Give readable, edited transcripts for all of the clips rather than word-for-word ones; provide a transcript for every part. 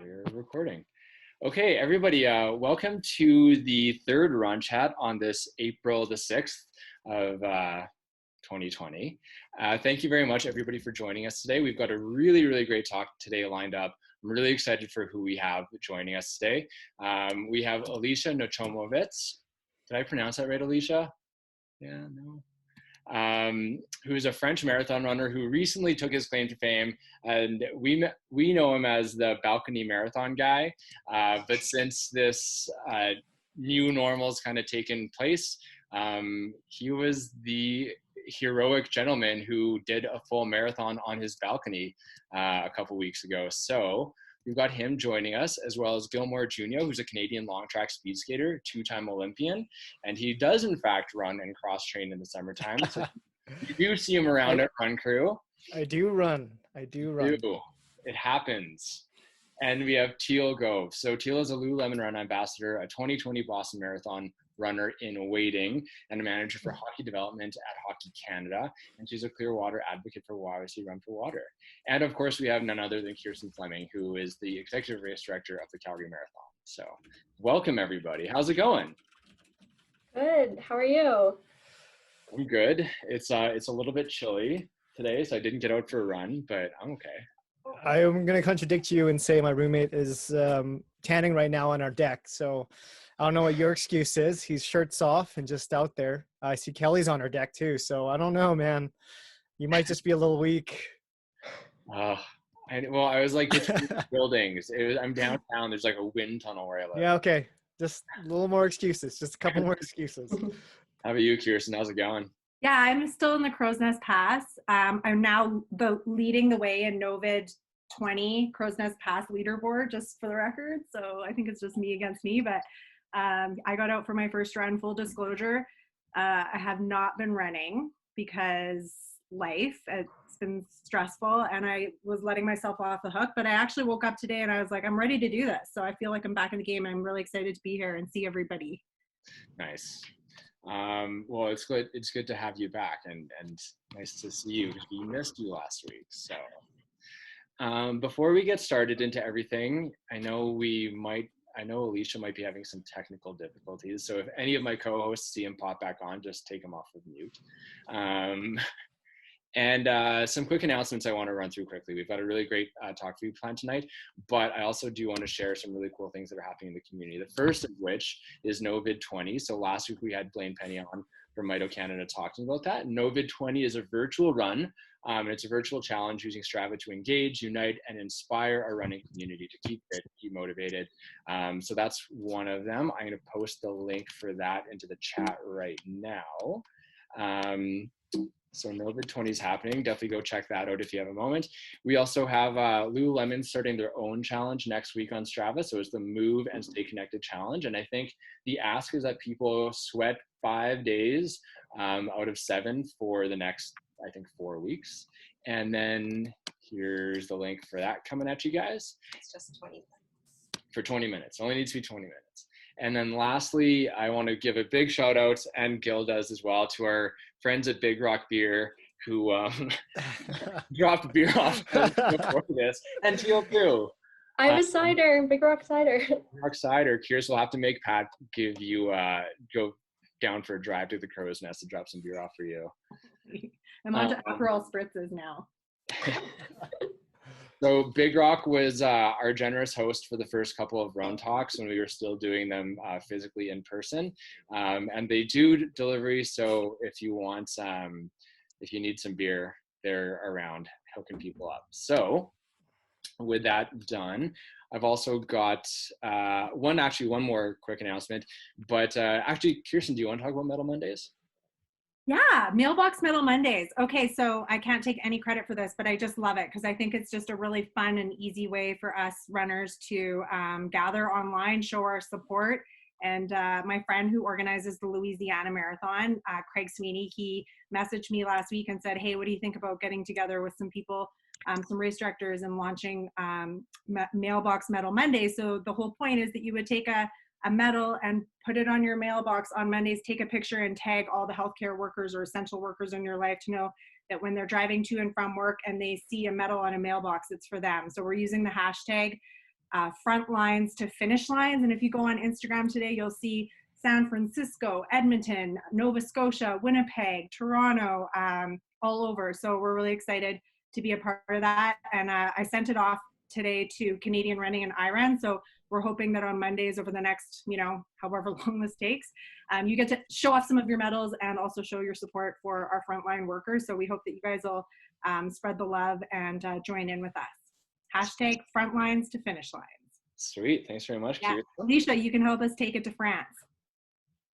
We're recording. Okay, everybody, welcome to the third Run Chat on this April the 6th of 2020. Thank you very much, everybody, for joining us today. We've got a really great talk today lined up. I'm really excited for who we have joining us today. We have Elisha Nochomovitz. Did I pronounce that right, Elisha? Yeah, no. Who's a French marathon runner who recently took his claim to fame, and we know him as the balcony marathon guy, but since this new normal's kind of taken place, he was the heroic gentleman who did a full marathon on his balcony a couple weeks ago. So we've got him joining us, as well as Gilmore Junio, who's a Canadian long track speed skater, two-time Olympian, and he does in fact run and cross-train in the summertime. So you do see him around at Run Crew. I do run. It happens. And we have Teal Gove. So Teal is a Lululemon Run ambassador, a 2020 Boston Marathon runner in waiting, and a manager for hockey development at Hockey Canada. And she's a Clearwater advocate for YYC Run for Water. And of course, we have none other than Kirsten Fleming, who is the executive race director of the Calgary Marathon. So welcome, everybody. How's it going? Good. How are you? I'm good. It's a little bit chilly today, so I didn't get out for a run, but I'm okay. I am going to contradict you and say my roommate is tanning right now on our deck. So I don't know what your excuse is. He's shirts off and just out there. I see Kelly's on her deck too. So I don't know, man. You might just be a little weak. I was like between buildings. I'm downtown. There's like a wind tunnel where I live. Yeah, okay. Just a little more excuses. Just a couple more excuses. How about you, Kirsten? How's it going? Yeah, I'm still in the Crow's Nest Pass. I'm now leading the way in Novid 20 Crow's Nest Pass leaderboard, just for the record. So I think it's just me against me, but I got out for my first run, full disclosure. I have not been running because it's been stressful, and I was letting myself off the hook, but I actually woke up today and I was like, I'm ready to do this. So I feel like I'm back in the game, and I'm really excited to be here and see everybody. Nice. Well, it's good. It's good to have you back, and nice to see you, because we missed you last week. So before we get started into everything, I know Elisha might be having some technical difficulties. So if any of my co-hosts see him pop back on, just take him off of mute. And some quick announcements I want to run through quickly. We've got a really great talk for you planned tonight, but I also do want to share some really cool things that are happening in the community. The first of which is Novid 20. So last week we had Blaine Penny on from Mito Canada talking about that. Novid 20 is a virtual run, and it's a virtual challenge using Strava to engage, unite, and inspire our running community to keep fit, keep motivated. So that's one of them. I'm going to post the link for that into the chat right now. So Novid 20 is happening. Definitely go check that out if you have a moment. We also have Lululemon starting their own challenge next week on Strava. So it's the Move and Stay Connected Challenge. And I think the ask is that people sweat 5 days out of 7 for the next, I think, 4 weeks. And then here's the link for that coming at you guys. It's just 20 minutes. For 20 minutes. It only needs to be 20 minutes. And then lastly, I want to give a big shout out, and Gil does as well, to our friends at Big Rock Beer who dropped beer off before this. And Teal too. I have a cider, Big Rock cider. Rock cider. Kirsten will have to make Pat give you go down for a drive to the Crow's Nest and drop some beer off for you. I'm on to Aperol spritzes now. So Big Rock was our generous host for the first couple of RUNTalks when we were still doing them physically in person. And they do delivery, so if you want, if you need some beer, they're around hooking people up. So with that done, I've also got one more quick announcement. But actually, Kirsten, do you want to talk about Metal Mondays? Yeah, Mailbox Metal Mondays. Okay, so I can't take any credit for this, but I just love it because I think it's just a really fun and easy way for us runners to gather online, show our support. And my friend who organizes the Louisiana Marathon, Craig Sweeney, he messaged me last week and said, hey, what do you think about getting together with some people, some race directors, and launching Mailbox Metal Mondays? So the whole point is that you would take a medal and put it on your mailbox on Mondays, take a picture and tag all the healthcare workers or essential workers in your life to know that when they're driving to and from work and they see a medal on a mailbox, it's for them. So we're using the hashtag front lines to finish lines. And if you go on Instagram today, you'll see San Francisco, Edmonton, Nova Scotia, Winnipeg, Toronto, all over. So we're really excited to be a part of that. And I sent it off today to Canadian Running and IRAN. So we're hoping that on Mondays over the next, however long this takes, you get to show off some of your medals and also show your support for our frontline workers. So we hope that you guys will spread the love and join in with us. Hashtag frontlines to finish lines. Sweet. Thanks very much. Yeah. Elisha, you can help us take it to France.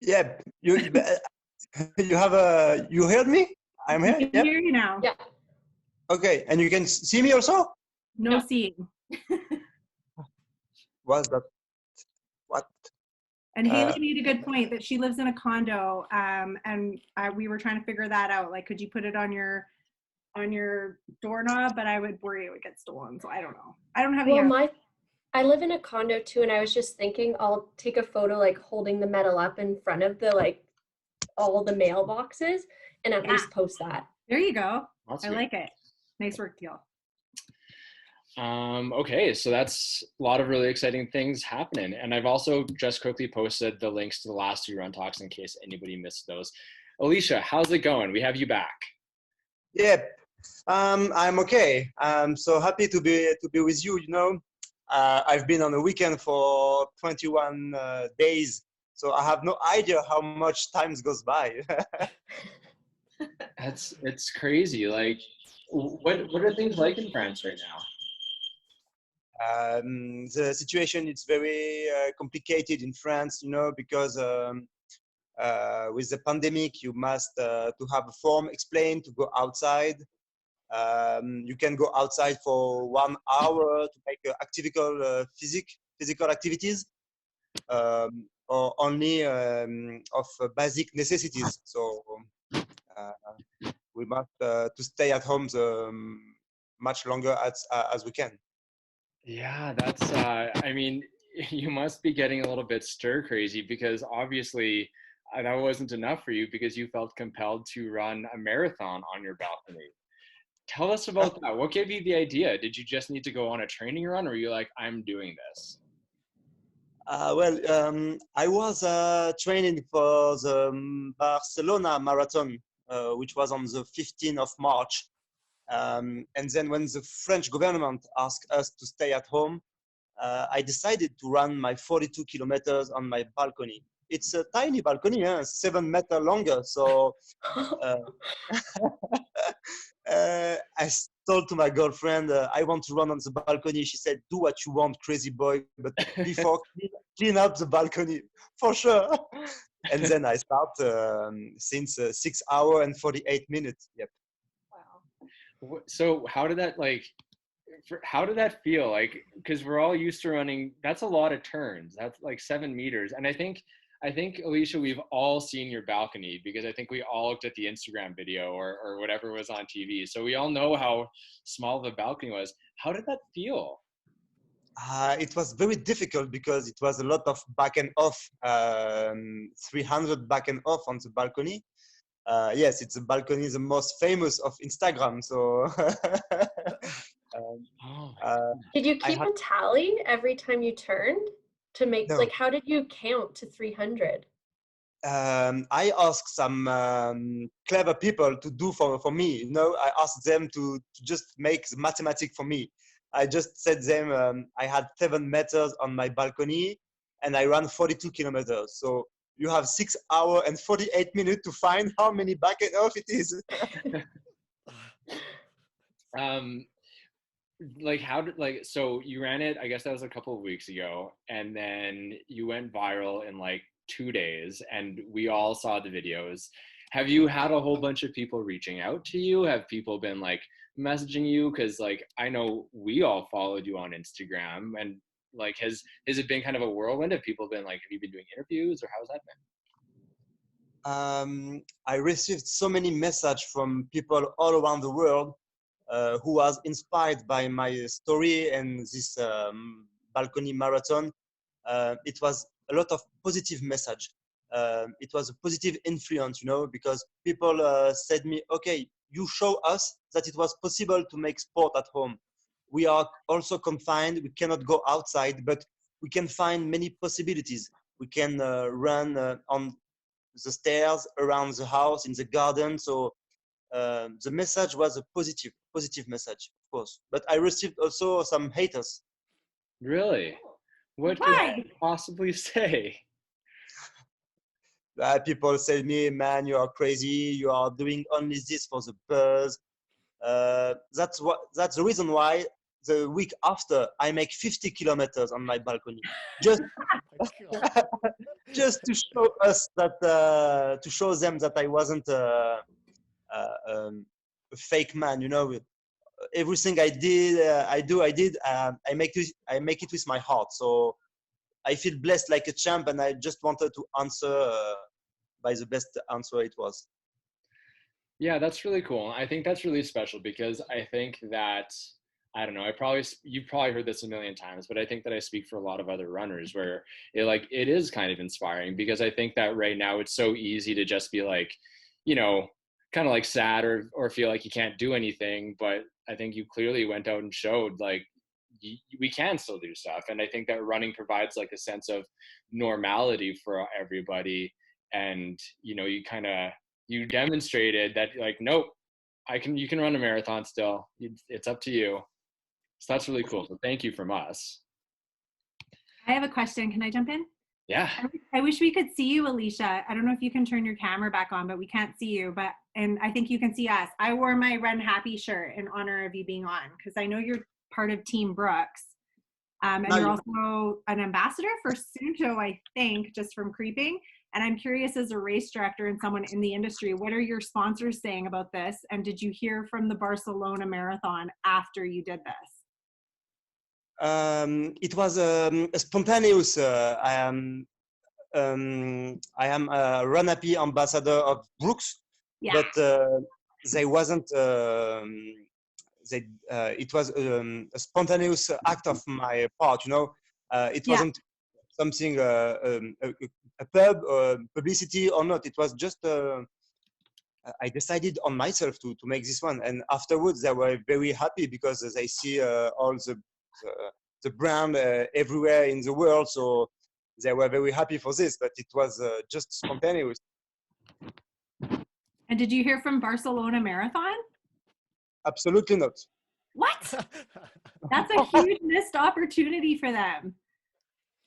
Yeah. You heard me? I'm here. We can hear you now. Yeah. Okay. And you can see me also? No seeing. What's that? What? And Haley made a good point that she lives in a condo, and we were trying to figure that out. Like, could you put it on your doorknob? But I would worry it would get stolen. So I don't know. I don't have any. I live in a condo too, and I was just thinking I'll take a photo like holding the medal up in front of the all the mailboxes and at least post that. There you go. That's I good. like it. Nice work, Teal. Okay, so that's a lot of really exciting things happening. And I've also just quickly posted the links to the last 2 Run Talks in case anybody missed those. Elisha, how's it going? We have you back. Yeah. I'm okay. I'm so happy to be with you. I've been on a weekend for 21 days, so I have no idea how much time goes by. It's crazy. Like, what are things like in France right now? The situation is very complicated in France, because with the pandemic, you must to have a form explained to go outside. You can go outside for 1 hour to make physical activities, or only of basic necessities. So we must to stay at home much longer as we can. Yeah, that's, I mean, you must be getting a little bit stir crazy because obviously that wasn't enough for you because you felt compelled to run a marathon on your balcony. Tell us about that. What gave you the idea? Did you just need to go on a training run or were you like, I'm doing this? I was training for the Barcelona marathon, which was on the 15th of March. And then when the French government asked us to stay at home, I decided to run my 42 kilometers on my balcony. It's a tiny balcony, 7 meters longer. So I told to my girlfriend, I want to run on the balcony. She said, do what you want, crazy boy, but before clean up the balcony, for sure. And then I start since 6 hours and 48 minutes. Yep. Wow. So how did that feel? Like, because we're all used to running, that's a lot of turns. That's like 7 meters. And I think, Elisha, we've all seen your balcony because I think we all looked at the Instagram video or whatever was on TV. So we all know how small the balcony was. How did that feel? It was very difficult because it was a lot of back and off, 300 back and off on the balcony. Yes, it's a balcony, the most famous of Instagram. So did you keep a tally every time you turned? To make, no. Like, how did you count to 300? I asked some clever people to do for me. I asked them to just make the mathematics for me. I just said them, I had 7 meters on my balcony and I ran 42 kilometers. So you have 6 hours and 48 minutes to find how many back and off it is. So you ran it, I guess that was a couple of weeks ago, and then you went viral in like 2 days and we all saw the videos. Have you had a whole bunch of people reaching out to you? Have people been like messaging you? Because like, I know we all followed you on Instagram, and like, has it been kind of a whirlwind? Have people been like, have you been doing interviews or how's that been? I received so many messages from people all around the world who was inspired by my story and this balcony marathon. It was a lot of positive message. It was a positive influence, because people said me, okay, you show us that it was possible to make sport at home. we are also confined. We cannot go outside, but we can find many possibilities. We can run on the stairs, around the house, in the garden. So the message was a positive message, of course. But I received also some haters. Really? What could Why? you possibly say? People say me, man, you are crazy. You are doing only this for the buzz. That's the reason why the week after I make 50 kilometers on my balcony, just just to show us that to show them that I wasn't a fake man. You know, everything I did, I did. I make it with my heart. So I feel blessed like a champ, and I just wanted to answer by the best answer it was. Yeah, that's really cool. I think that's really special because I think that, I don't know, you've probably heard this a million times, but I think that I speak for a lot of other runners where it is kind of inspiring, because I think that right now it's so easy to just be like, you know, kind of like sad or feel like you can't do anything. But I think you clearly went out and showed like we can still do stuff. And I think that running provides like a sense of normality for everybody. And, you know, you demonstrated that like, nope, you can run a marathon still. It's up to you. So that's really cool. So thank you from us. I have a question. Can I jump in? Yeah. I wish we could see you, Elisha. I don't know if you can turn your camera back on, but we can't see you. And I think you can see us. I wore my Run Happy shirt in honor of you being on, because I know you're part of Team Brooks. And you're also an ambassador for Sunto, I think, just from creeping. And I'm curious, as a race director and someone in the industry, what are your sponsors saying about this? And did you hear from the Barcelona Marathon after you did this? It was a spontaneous. I am a Run Happy ambassador of Brooks, Yeah. but they wasn't. It was a spontaneous act of my part. You know, it wasn't something a publicity or not. It was just I decided on myself to make this one, and afterwards they were very happy because they see all the brand everywhere in the world. So they were very happy for this, but it was just spontaneous. And did you hear from Barcelona Marathon? Absolutely not. What? That's a huge missed opportunity for them.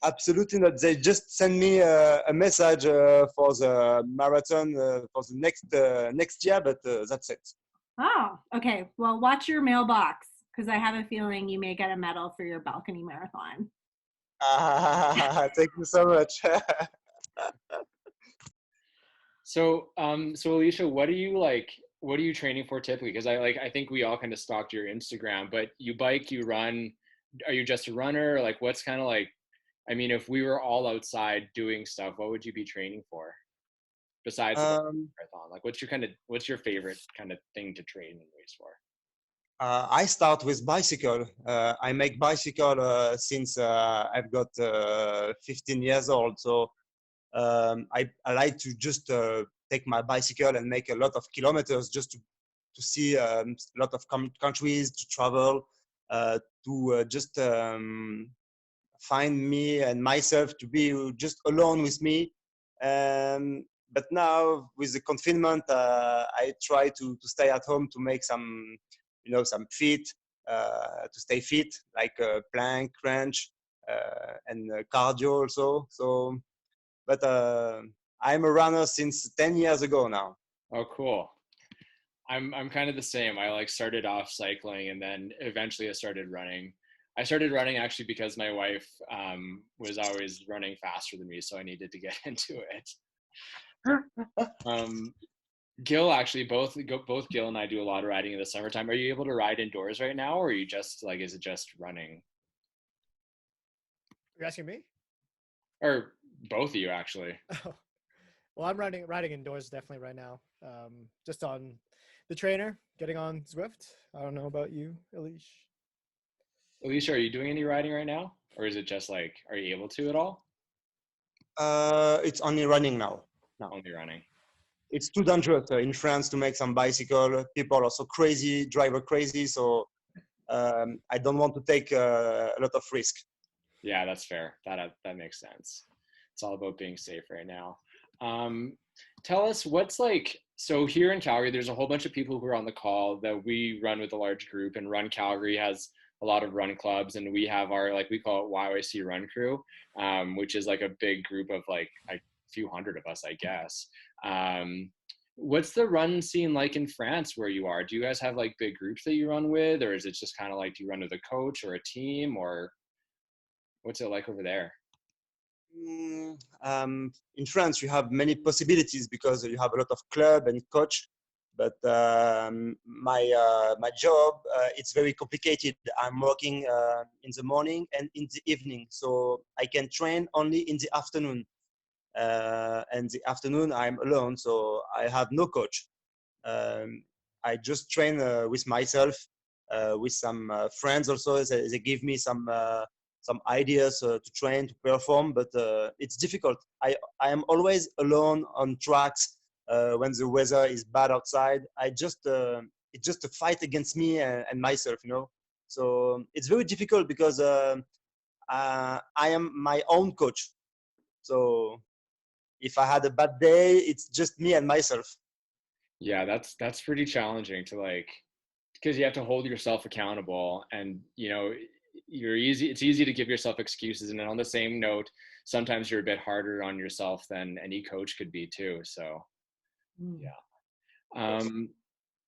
Absolutely not. They just send me a message for the marathon for the next year, but that's it. Oh, okay. Well, watch your mailbox, because I have a feeling you may get a medal for your balcony marathon. Thank you so much. So Elisha, what are you training for typically? Because I think we all kind of stalked your Instagram, but you bike, you run. Are you just a runner? Like, what's kind of like, I mean, if we were all outside doing stuff, what would you be training for besides the marathon? Like, what's your favorite kind of thing to train and race for? I start with bicycle. I make bicycle since I've got 15 years old. So I like to just take my bicycle and make a lot of kilometers just to see a lot of countries, to travel, to just find me and myself, to be just alone with me. But now with the confinement, I try to stay at home to make some fit, to stay fit, like plank, crunch, and cardio also. So, but I'm a runner since 10 years ago now. Oh, cool. I'm kind of the same. I started off cycling, and then eventually I started running. I started running actually because my wife was always running faster than me, so I needed to get into it. Gil, actually, both Gil and I do a lot of riding in the summertime. Are you able to ride indoors right now, or are you just is it just running? You're asking me? Or both of you, actually. Well, I'm riding indoors definitely right now. Just on the trainer, getting on Zwift. I don't know about you, Elisha. Elisha, are you doing any riding right now? Or is it just are you able to at all? It's only running now. No. Only running. It's too dangerous in France to make some bicycle. People are so crazy, driver crazy. So I don't want to take a lot of risk. Yeah, that's fair. That makes sense. It's all about being safe right now. Tell us what's like, so here in Calgary, there's a whole bunch of people who are on the call that we run with a large group, and Run Calgary has a lot of run clubs, and we have our, like, we call it YYC Run Crew, which is like a big group of like a few hundred of us, I guess. What's the run scene like in France where you are? Do you guys have like big groups that you run with, or is it just kind of like, do you run with a coach or a team, or what's it like over there? In France, you have many possibilities because you have a lot of club and coach. But my job, it's very complicated. I'm working in the morning and in the evening, so I can train only in the afternoon. And the afternoon, I'm alone, so I have no coach. I just train with myself, with some friends also. They give me some ideas to train, to perform, but it's difficult. I am always alone on tracks when the weather is bad outside. It's just a fight against me and myself, you know. So it's very difficult because I am my own coach. So if I had a bad day, it's just me and myself. Yeah, that's pretty challenging to like, because you have to hold yourself accountable, and you know, it's easy to give yourself excuses, and then on the same note, sometimes you're a bit harder on yourself than any coach could be too. So yeah.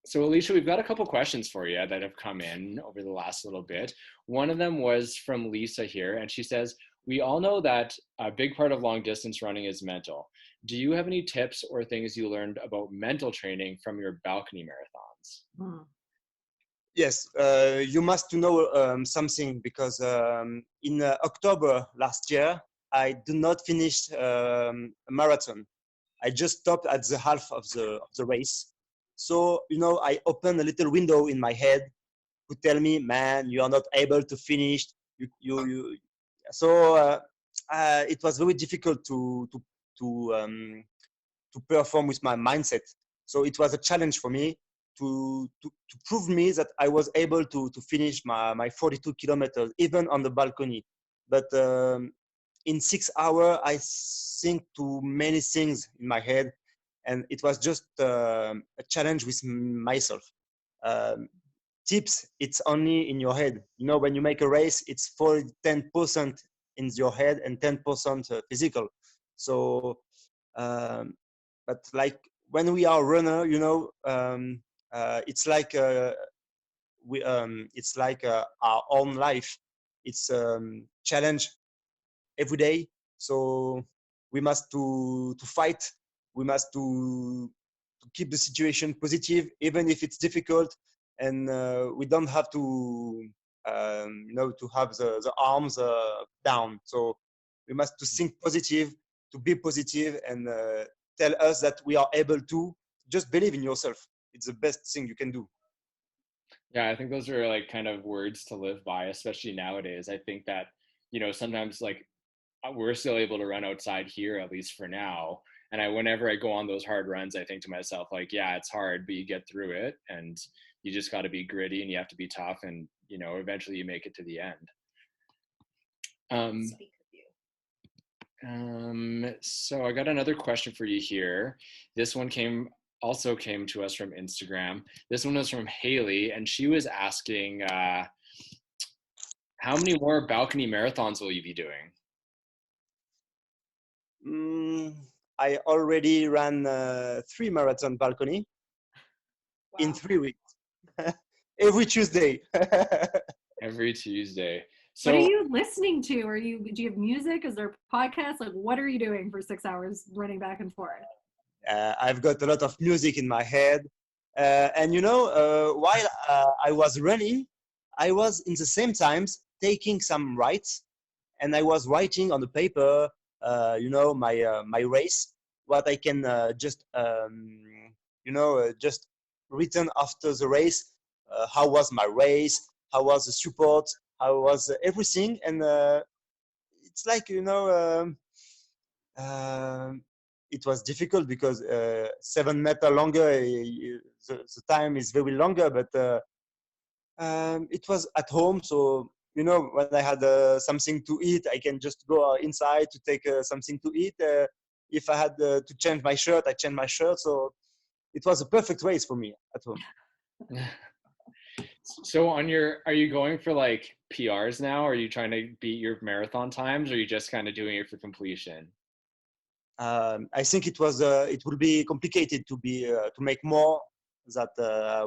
So Elisha, we've got a couple questions for you that have come in over the last little bit. One of them was from Lisa here, and she says, we all know that a big part of long distance running is mental. Do you have any tips or things you learned about mental training from your balcony marathons? Yes, you must know something because in October last year, I did not finish a marathon. I just stopped at the half of the race. So, you know, I opened a little window in my head who tell me, man, you are not able to finish. So it was very difficult to perform with my mindset. So it was a challenge for me to prove me that I was able to finish my 42 kilometers, even on the balcony. But in 6 hours, I think too many things in my head, and it was just a challenge with myself. Tips, it's only in your head. You know, when you make a race, it's 10% in your head and 10% physical. So, but like when we are runner, you know, it's like it's like our own life. It's challenge every day. So we must to fight. We must to keep the situation positive, even if it's difficult. And we don't have to, you know, to have the arms down. So we must to think positive, to be positive, and tell us that we are able to just believe in yourself. It's the best thing you can do. Yeah, I think those are like kind of words to live by, especially nowadays. I think that, you know, sometimes like we're still able to run outside here, at least for now. And whenever I go on those hard runs, I think to myself, like, yeah, it's hard, but you get through it, and you just got to be gritty, and you have to be tough, and, you know, eventually you make it to the end. So I got another question for you here. This one also came to us from Instagram. This one was from Haley, and she was asking, how many more balcony marathons will you be doing? I already ran 3 marathon balcony in 3 weeks. Every Tuesday. Every Tuesday. So what are you listening to? Do you have music? Is there a podcast? Like, what are you doing for 6 hours running back and forth? I've got a lot of music in my head. And you know, while I was running, I was in the same times taking some writes, and I was writing on the paper, you know, my race, what I can just, you know, just written after the race. How was my race? How was the support? How was everything? And it's like, you know, it was difficult because 7 meters longer, the time is very longer, but It was at home, so you know, when I had something to eat, I can just go inside to take something to eat. If I had to change my shirt, I change my shirt. So it was a perfect race for me at home. So on your, are you going for like PRs now? Are you trying to beat your marathon times, or are you just kind of doing it for completion? I think it will be complicated to make more than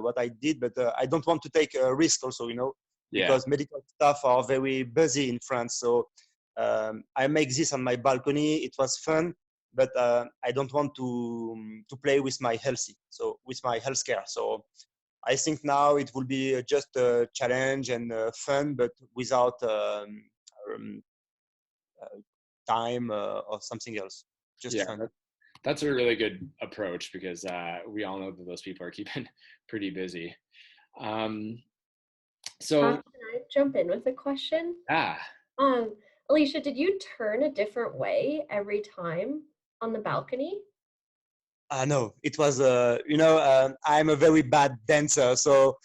what I did, but I don't want to take a risk also, you know, Yeah. because medical staff are very busy in France. So I make this on my balcony. It was fun, but I don't want to play with my healthcare. So I think now it will be just a challenge and fun, but without um, time or something else. Just Yeah, fun. that's a really good approach because we all know that those people are keeping pretty busy. So Can I jump in with a question? yeah, Elisha, did you turn a different way every time on the balcony? No, it was, I'm a very bad dancer, so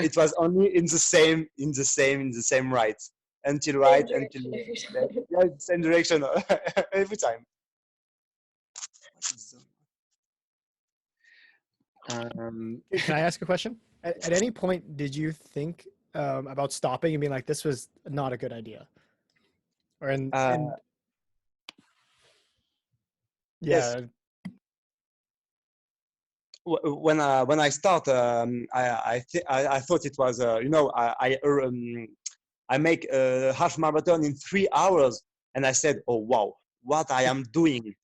it was only in the same right, until right, until Same direction every left. time. Yeah, same direction every time. Can I ask a question? At any point, did you think about stopping and being like, this was not a good idea? Or and Yes. yeah, When I start, I thought it was, I make a half marathon in 3 hours, and I said, oh wow, what I am doing.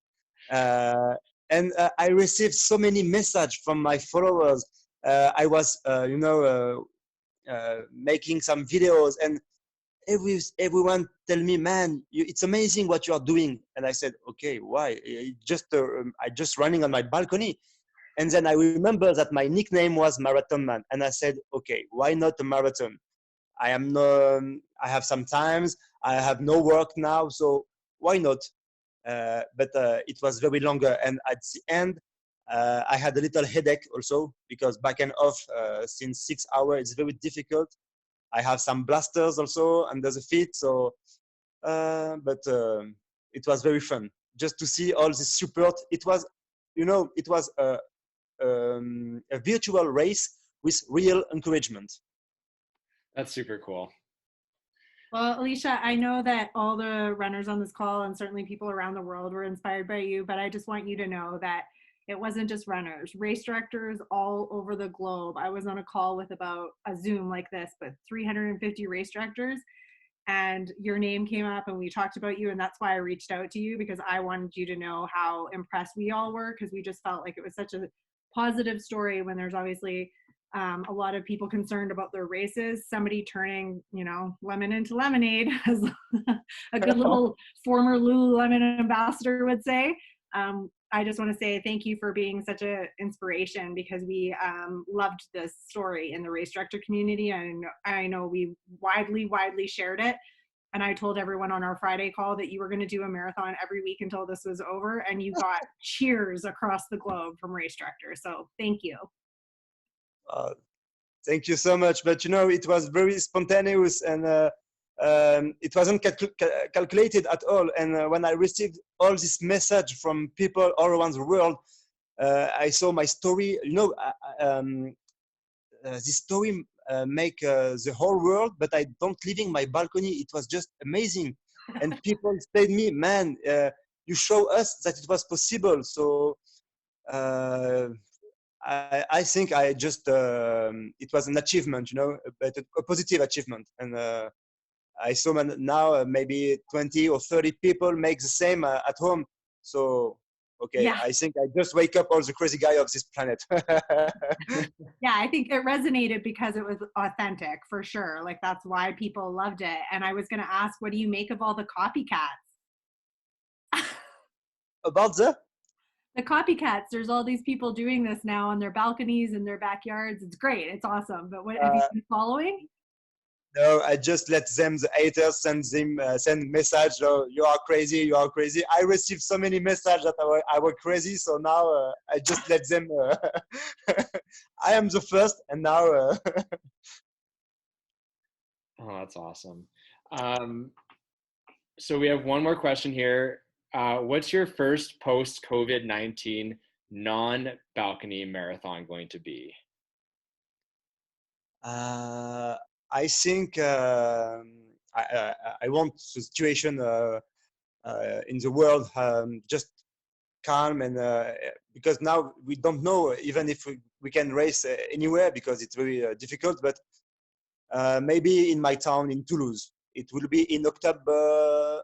And I received so many messages from my followers. I was, making some videos, and everyone tell me, man, it's amazing what you are doing. And I said, okay, why? I just running on my balcony. And then I remember that my nickname was Marathon Man, and I said, okay, why not a marathon? I have some times. I have no work now, so why not? But it was very longer, and at the end, I had a little headache also because back and off since 6 hours it's very difficult. I have some blasters also under the feet, so but it was very fun just to see all this support. It was, it was a virtual race with real encouragement. that's super cool. Well, Elisha, I know that all the runners on this call and certainly people around the world were inspired by you, but I just want you to know that it wasn't just runners, race directors all over the globe. I was on a call with about a Zoom like this, but 350 race directors, and your name came up and we talked about you, and that's why I reached out to you, because I wanted you to know how impressed we all were, because we just felt like it was such a positive story when there's obviously a lot of people concerned about their races. Somebody turning, lemon into lemonade, as a good little former Lululemon ambassador would say. I just want to say thank you for being such an inspiration, because we loved this story in the race director community. And I know we widely shared it. And I told everyone on our Friday call that you were going to do a marathon every week until this was over. And you got cheers across the globe from race directors. So thank you. Thank you so much. But it was very spontaneous, and it wasn't calculated at all. And when I received all this message from people all around the world, I saw my story. This story make the whole world, but I don't leaving my balcony. It was just amazing, and people said me, man, you show us that it was possible. So. I think I just it was an achievement, but a positive achievement, and I saw now maybe 20 or 30 people make the same at home. So okay, yeah. I think I just wake up all the crazy guy of this planet. Yeah, I think it resonated because it was authentic for sure. Like that's why people loved it. And I was going to ask, what do you make of all the copycats? About the copycats. There's all these people doing this now on their balconies and their backyards. It's great. It's awesome. But what have you been following? No, I just let them, the haters, send message. Oh, you are crazy. You are crazy. I received so many messages that I was crazy. So now I just let them. I am the first, and now. Oh, that's awesome. So we have one more question here. What's your first post-COVID-19 non-balcony marathon going to be? I think I want the situation in the world just calm, and because now we don't know even if we can race anywhere, because it's very difficult. But maybe in my town in Toulouse, it will be in October.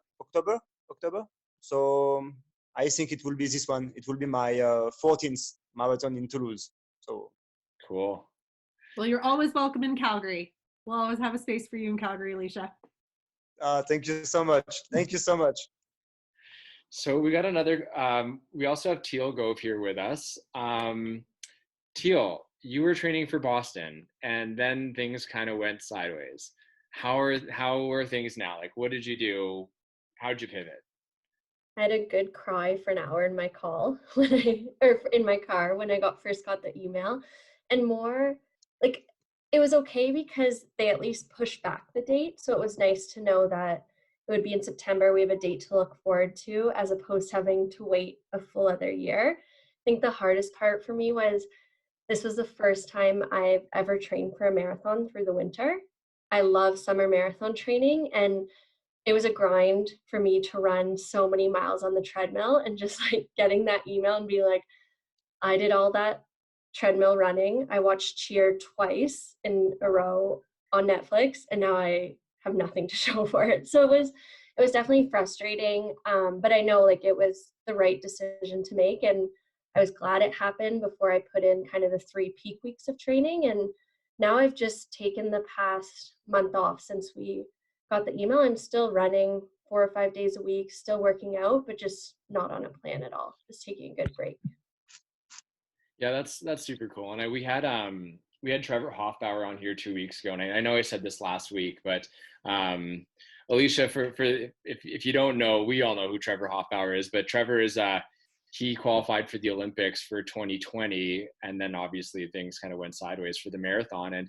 So I think it will be this one. It will be my 14th marathon in Toulouse. So cool. Well, you're always welcome in Calgary. We'll always have a space for you in Calgary, Elisha. Thank you so much. Thank you so much. So we got another, we also have Teal Gove here with us. Teal, you were training for Boston, and then things kind of went sideways. How are things now? Like, what did you do? How did you pivot? I had a good cry for an hour in my call in my car when I first got the email, and more like it was okay because they at least pushed back the date. So it was nice to know that it would be in September. We have a date to look forward to, as opposed to having to wait a full other year. I think the hardest part for me was this was the first time I've ever trained for a marathon through the winter. I love summer marathon training, and it was a grind for me to run so many miles on the treadmill, and just like getting that email and being like, I did all that treadmill running. I watched Cheer twice in a row on Netflix, and now I have nothing to show for it. So it was definitely frustrating. But I know like it was the right decision to make, and I was glad it happened before I put in kind of the 3 peak weeks of training. And now I've just taken the past month off since we got the email. I'm still running 4 or 5 days a week, still working out, but just not on a plan at all. Just taking a good break. Yeah, that's super cool. And we had Trevor Hoffbauer on here 2 weeks ago, and I know I said this last week, but Elisha, for if you don't know, we all know who Trevor Hoffbauer is, but Trevor is he qualified for the Olympics for 2020, and then obviously things kind of went sideways for the marathon. And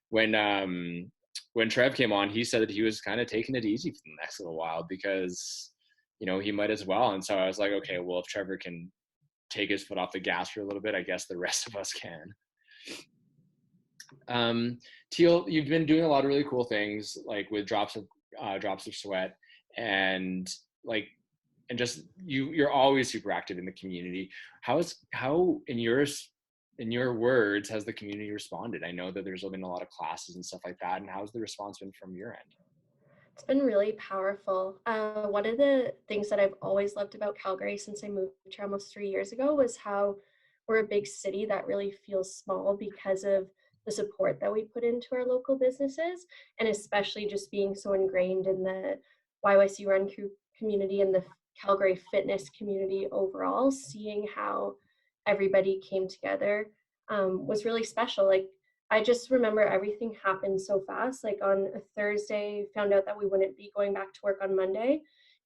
when Trev came on, he said that he was kind of taking it easy for the next little while because, you know, he might as well. And so I was like, okay, well, if Trevor can take his foot off the gas for a little bit, I guess the rest of us can. Teal, you've been doing a lot of really cool things, like with drops of sweat, and just you're always super active in the community. How in your words has the community responded? I know that there's been a lot of classes and stuff like that, and how's the response been from your end? It's been really powerful. One of the things that I've always loved about Calgary since I moved here almost 3 years ago was how we're a big city that really feels small because of the support that we put into our local businesses, and especially just being so ingrained in the YYC Run community and the Calgary fitness community overall. Seeing how everybody came together was really special. Like, I just remember everything happened so fast. Like on a Thursday, found out that we wouldn't be going back to work on Monday.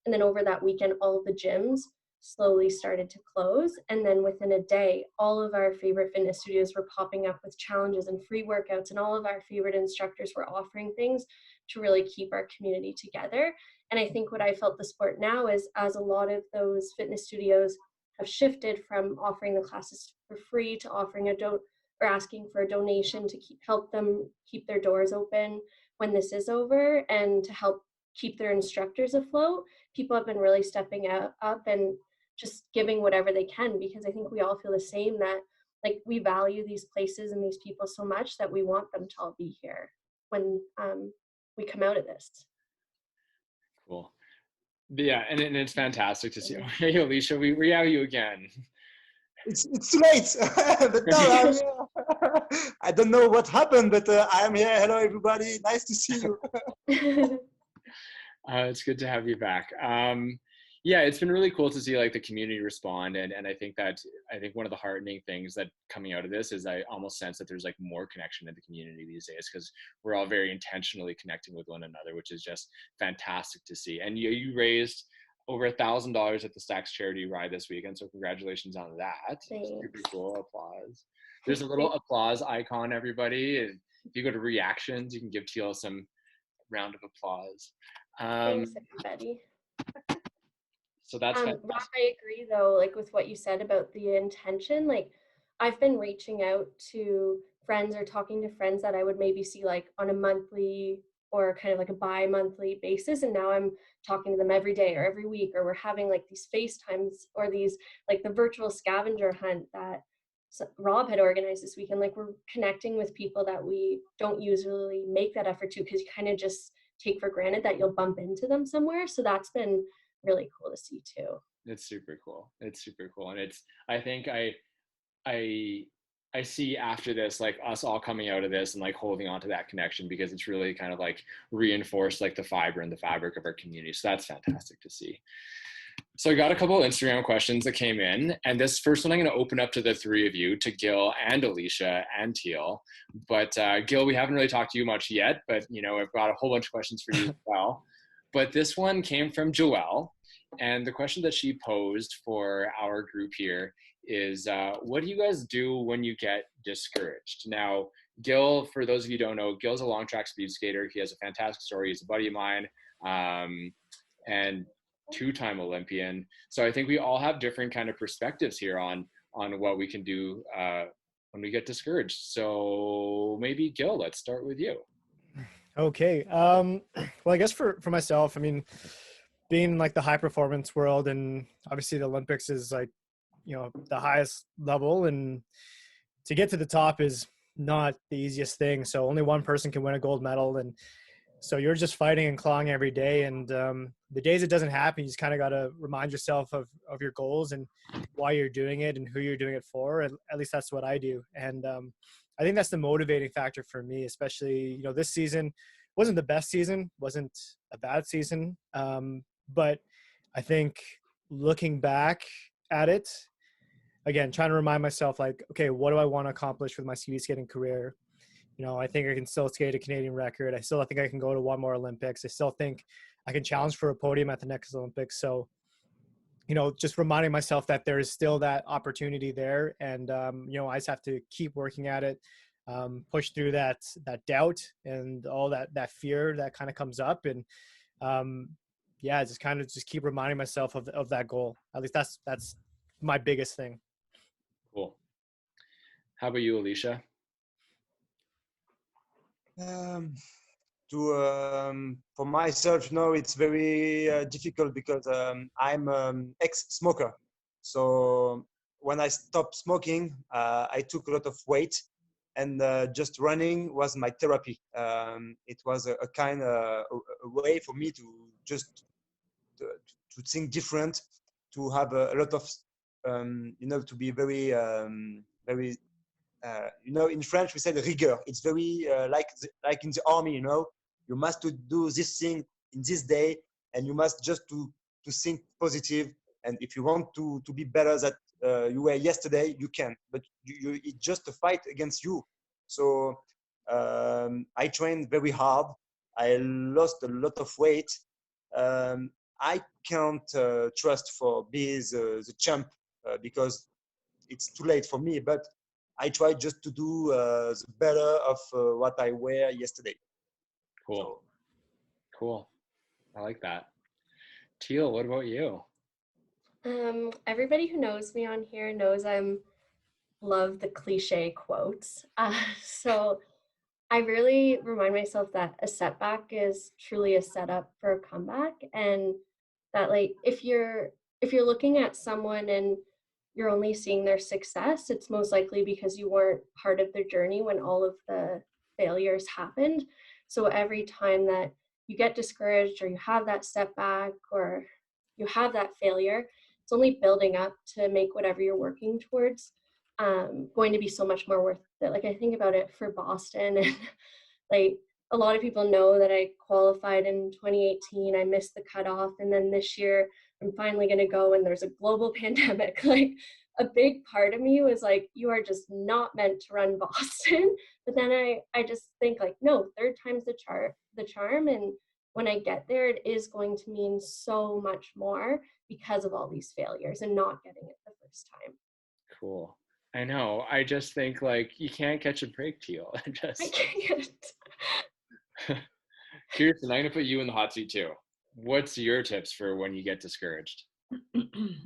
And then over that weekend, all of the gyms slowly started to close. And then within a day, all of our favorite fitness studios were popping up with challenges and free workouts. And all of our favorite instructors were offering things to really keep our community together. And I think what I felt the sport now is, as a lot of those fitness studios have shifted from offering the classes for free to offering or asking for a donation to help them keep their doors open when this is over, and to help keep their instructors afloat, people have been really stepping up and just giving whatever they can, because I think we all feel the same, that like we value these places and these people so much that we want them to all be here when we come out of this. Cool. Yeah, and it's fantastic to see. Hey, Elisha, we have you again. It's too late, but no, I'm here. I don't know what happened, but I am here. Hello, everybody. Nice to see you. It's good to have you back. Yeah, it's been really cool to see like the community respond, and I think one of the heartening things that coming out of this is I almost sense that there's like more connection in the community these days because we're all very intentionally connecting with one another, which is just fantastic to see. And you raised over $1,000 at the Stacks charity ride this weekend, so congratulations on that. Thanks. Super cool. Applause. There's a little applause icon, everybody. And if you go to reactions, you can give Teal some round of applause. Thanks, everybody. So that's Rob, I agree though, like with what you said about the intention. Like I've been reaching out to friends or talking to friends that I would maybe see like on a monthly or kind of like a bi-monthly basis, and now I'm talking to them every day or every week, or we're having like these FaceTimes or these like the virtual scavenger hunt that Rob had organized this weekend. Like we're connecting with people that we don't usually make that effort to, because you kind of just take for granted that you'll bump into them somewhere. So that's been really cool to see too. It's super cool. It's super cool. And I think I see after this, like us all coming out of this and like holding on to that connection, because it's really kind of like reinforced like the fiber and the fabric of our community. So that's fantastic to see. So I got a couple of Instagram questions that came in, and this first one I'm going to open up to the three of you, to Gil and Elisha and Teal. But Gil, we haven't really talked to you much yet, but you know, I've got a whole bunch of questions for you as well. But this one came from Joelle, and the question that she posed for our group here is, what do you guys do when you get discouraged? Now, Gil, for those of you who don't know, Gil's a long track speed skater. He has a fantastic story. He's a buddy of mine, and two-time Olympian. So I think we all have different kind of perspectives here on what we can do when we get discouraged. So maybe Gil, let's start with you. Okay. Well, I guess for myself, I mean, being in like the high performance world, and obviously the Olympics is like, you know, the highest level, and to get to the top is not the easiest thing. So only one person can win a gold medal. And so you're just fighting and clawing every day. And the days it doesn't happen, you just kind of got to remind yourself of your goals and why you're doing it and who you're doing it for. And at least that's what I do. And I think that's the motivating factor for me, especially, you know, this season wasn't the best season, wasn't a bad season. But I think looking back at it, again, trying to remind myself like, okay, what do I want to accomplish with my speed skating career? You know, I think I can still skate a Canadian record. I still think I can go to one more Olympics. I still think I can challenge for a podium at the next Olympics. So, you know, just reminding myself that there is still that opportunity there. And, you know, I just have to keep working at it, push through that doubt and all that fear that kind of comes up. And, yeah, just kind of just keep reminding myself of that goal. At least that's my biggest thing. Cool. How about you, Elisha? For myself, no, it's very difficult because I'm ex-smoker. So when I stopped smoking, I took a lot of weight, and just running was my therapy. It was a kind of a way for me to just to think different, to have a lot of, you know, to be very, very. You know, in French we say the rigueur. It's very like in the army. You know, you must to do this thing in this day, and you must just to think positive. And if you want to be better than you were yesterday, you can. But it's just a fight against you. So I trained very hard. I lost a lot of weight. I can't trust for being the champ because it's too late for me. But I try just to do the better of what I wear yesterday. Cool. So. Cool. I like that. Teal, what about you? Everybody who knows me on here knows I'm love the cliche quotes. So I really remind myself that a setback is truly a setup for a comeback, and that like if you're looking at someone and you're only seeing their success, it's most likely because you weren't part of their journey when all of the failures happened. So every time that you get discouraged or you have that setback or you have that failure, it's only building up to make whatever you're working towards going to be so much more worth it. Like I think about it for Boston, and like a lot of people know that I qualified in 2018. I missed the cutoff, and then this year I'm finally going to go, and there's a global pandemic. Like, a big part of me was like, you are just not meant to run Boston. But then I just think like, no, third time's the charm. And when I get there, it is going to mean so much more because of all these failures and not getting it the first time. Cool. I know. I just think like you can't catch a break, Teal. I can't. Kirsten, I'm gonna put you in the hot seat too. What's your tips for when you get discouraged?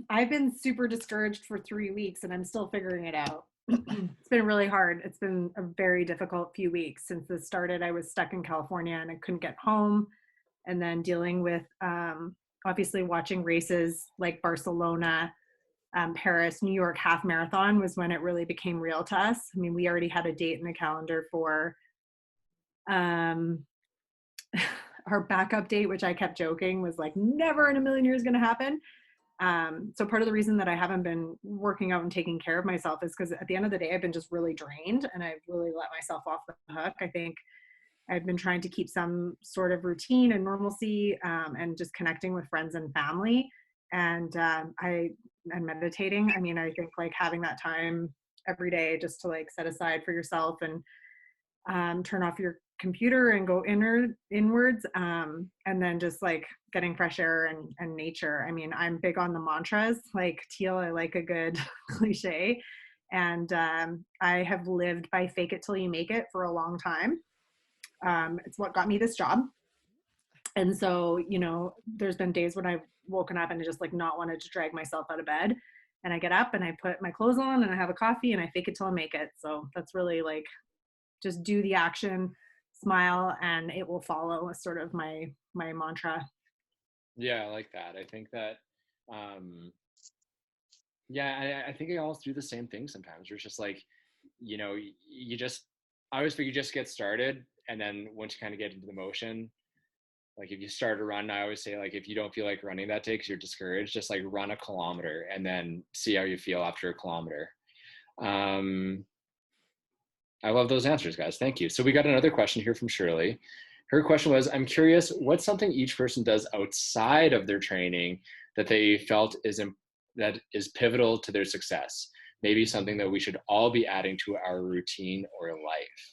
I've been super discouraged for 3 weeks and I'm still figuring it out. It's been really hard. It's been a very difficult few weeks since this started. I was stuck in California and I couldn't get home, and then dealing with obviously watching races like Barcelona, Paris, New York half marathon was when it really became real to us. I mean, we already had a date in the calendar for our backup date, which I kept joking was like never in a million years going to happen. So part of the reason that I haven't been working out and taking care of myself is because at the end of the day, I've been just really drained and I've really let myself off the hook. I think I've been trying to keep some sort of routine and normalcy, and just connecting with friends and family, and meditating. I mean, I think like having that time every day just to like set aside for yourself and turn off your computer and go inwards, and then just like getting fresh air and nature. I mean, I'm big on the mantras like Teal. I like a good cliche, and I have lived by fake it till you make it for a long time. It's what got me this job. And so, you know, there's been days when I've woken up and just like not wanted to drag myself out of bed, and I get up and I put my clothes on and I have a coffee and I fake it till I make it. So that's really like just do the action, smile, and it will follow is sort of my mantra. Yeah, I like that. I think that I think I almost do the same thing sometimes. Where it's just like, you know, I always figure you just get started, and then once you kind of get into the motion, like if you start a run, I always say like if you don't feel like running that day because you're discouraged, just like run a kilometer and then see how you feel after a kilometer. I love those answers, guys. Thank you. So we got another question here from Shirley. Her question was, I'm curious, what's something each person does outside of their training that they felt that is pivotal to their success? Maybe something that we should all be adding to our routine or life.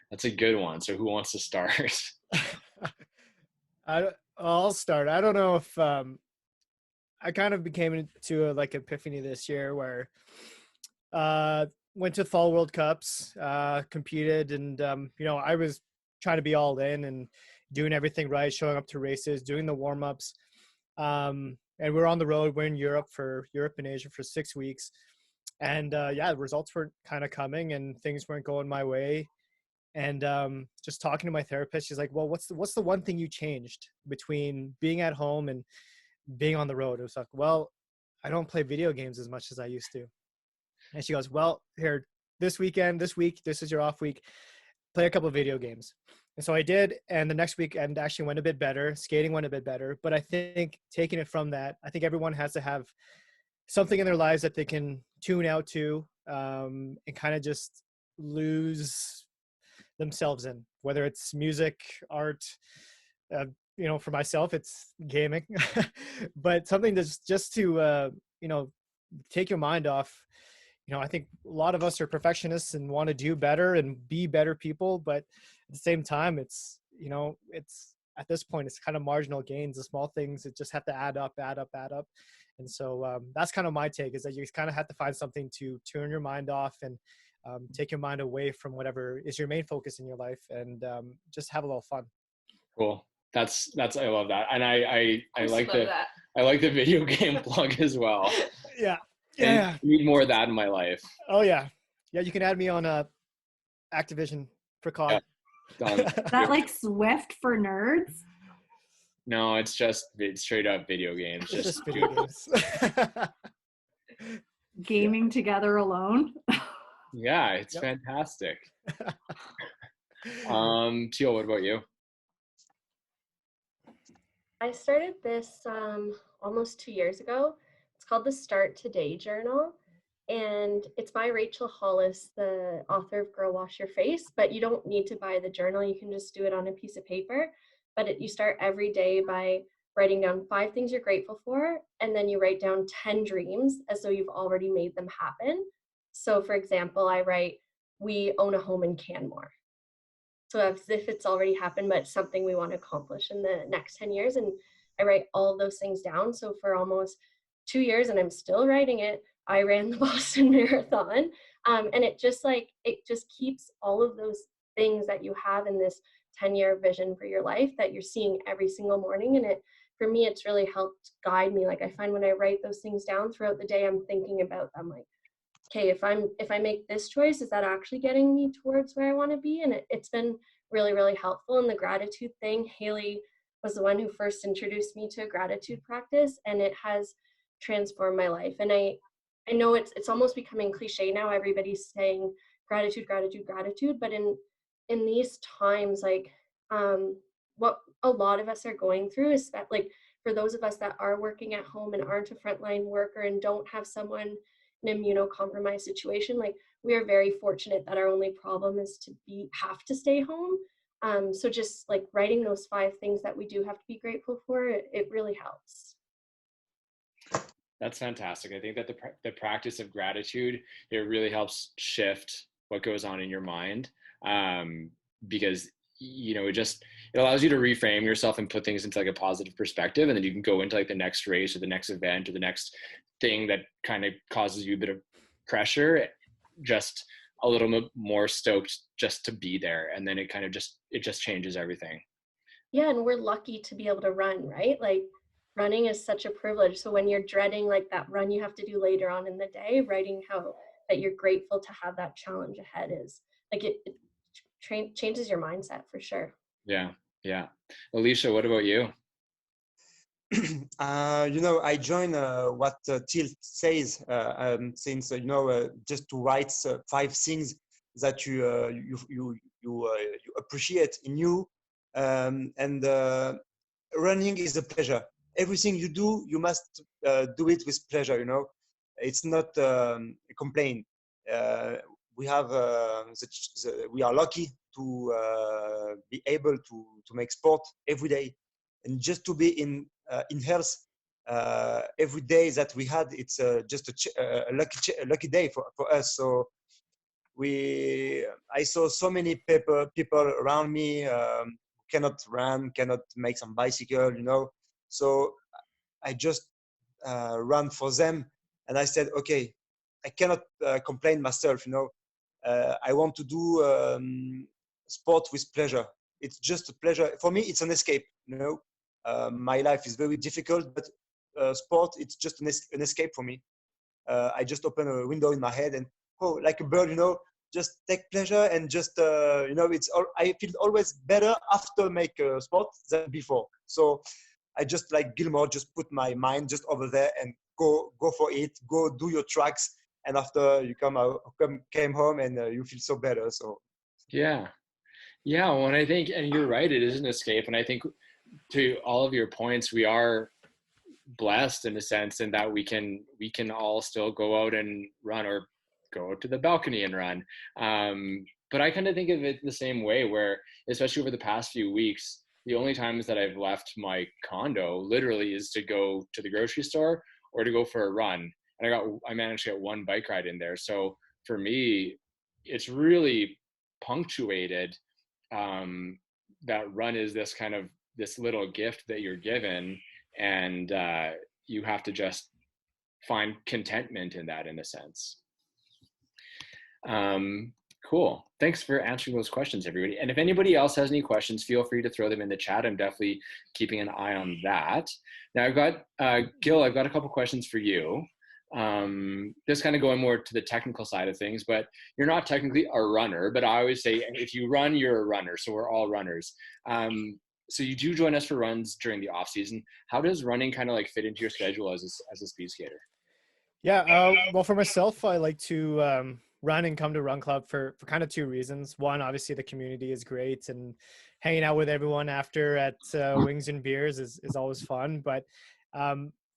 That's a good one. So who wants to start? I'll start. I don't know if I kind of became into like epiphany this year where went to Fall World Cups, competed, and you know, I was trying to be all in and doing everything right, showing up to races, doing the warm-ups, and we're on the road. We're in Europe and Asia for 6 weeks, and the results weren't kind of coming and things weren't going my way. And just talking to my therapist, she's like, well, what's the one thing you changed between being at home and being on the road? It was like, well, I don't play video games as much as I used to. And she goes, well, here, this week, this is your off week, play a couple of video games. And so I did, and the next weekend actually went a bit better. Skating went a bit better. But I think taking it from that, I think everyone has to have something in their lives that they can tune out to, and kind of just lose themselves in, whether it's music, art, you know, for myself, it's gaming, but something that's just to, you know, take your mind off. You know, I think a lot of us are perfectionists and want to do better and be better people, but at the same time, it's, you know, it's at this point, it's kind of marginal gains, the small things that just have to add up. And so that's kind of my take, is that you kind of have to find something to turn your mind off and take your mind away from whatever is your main focus in your life, and just have a little fun. Cool. That's I love that. And I like the video game plug as well. Yeah. I need more of that in my life. Oh yeah. Yeah. You can add me on Activision for COD. Yeah, done. Is that like Swift for nerds? No, it's just straight up video games. It's just video games. Gaming together alone. Yeah, it's fantastic. Teal, what about you? I started this almost 2 years ago. It's called the Start Today Journal, and it's by Rachel Hollis, the author of Girl Wash Your Face, but you don't need to buy the journal. You can just do it on a piece of paper, but you start every day by writing down 5 things you're grateful for, and then you write down 10 dreams as though you've already made them happen. So for example, I write, we own a home in Canmore. So as if it's already happened, but it's something we want to accomplish in the next 10 years. And I write all of those things down. So for almost 2 years, and I'm still writing it, I ran the Boston Marathon. And it just keeps all of those things that you have in this 10-year vision for your life that you're seeing every single morning. And for me, it's really helped guide me. Like I find when I write those things down throughout the day, I'm thinking about them like, okay, if I make this choice, is that actually getting me towards where I want to be? And it's been really, really helpful. And the gratitude thing, Haley was the one who first introduced me to a gratitude practice, and it has transformed my life. And I know it's almost becoming cliche now. Everybody's saying gratitude, gratitude, gratitude. But in these times, like what a lot of us are going through is that, like, for those of us that are working at home and aren't a frontline worker and don't have someone an immunocompromised situation, like we are very fortunate that our only problem is to have to stay home. So just like writing those 5 things that we do have to be grateful for, it really helps. That's fantastic. I think that the practice of gratitude, it really helps shift what goes on in your mind, because it allows you to reframe yourself and put things into like a positive perspective, and then you can go into like the next race or the next event or the next thing that kind of causes you a bit of pressure, just a little bit more stoked just to be there, and then it just changes everything. Yeah, and we're lucky to be able to run, right? Like running is such a privilege. So when you're dreading like that run you have to do later on in the day, writing how that you're grateful to have that challenge ahead is like it changes your mindset for sure. Yeah. Elisha, what about you? I join what Teal says, since just to write 5 things that you appreciate in you, and running is a pleasure. Everything you do, you must do it with pleasure. It's not a complaint. We have we are lucky to be able to make sport every day, and just to be in health every day that we had. It's just a lucky day for us. So I saw so many people around me cannot run, cannot make some bicycle, so I just ran for them, and I said, okay, I cannot complain myself, I want to do sport with pleasure. It's just a pleasure for me. It's an escape, my life is very difficult, but sport, it's just an escape for me. I just open a window in my head and go like a bird, just take pleasure, and just I feel always better after make sport than before. So I just like Gilmore, just put my mind just over there and go for it, go do your tracks, and after you came home and you feel so better. So yeah. Well, and I think, and you're right, it is an escape. And I think to all of your points, we are blessed in a sense in that we can all still go out and run, or go to the balcony and run. But I kind of think of it the same way, where especially over the past few weeks, the only times that I've left my condo literally is to go to the grocery store or to go for a run. And I managed to get 1 bike ride in there. So for me, it's really punctuated, that run is this little gift that you're given, and you have to just find contentment in that, in a sense. Cool. Thanks for answering those questions, everybody. And if anybody else has any questions, feel free to throw them in the chat. I'm definitely keeping an eye on that. Now I've got, Gil, I've got a couple questions for you. This kind of going more to the technical side of things, but you're not technically a runner, but I always say if you run, you're a runner. So we're all runners. So you do join us for runs during the off season. How does running kind of like fit into your schedule as a speed skater? Yeah, well, for myself, I like to run and come to Run Club for kind of 2 reasons. One, obviously the community is great, and hanging out with everyone after at Wings and Beers is always fun. But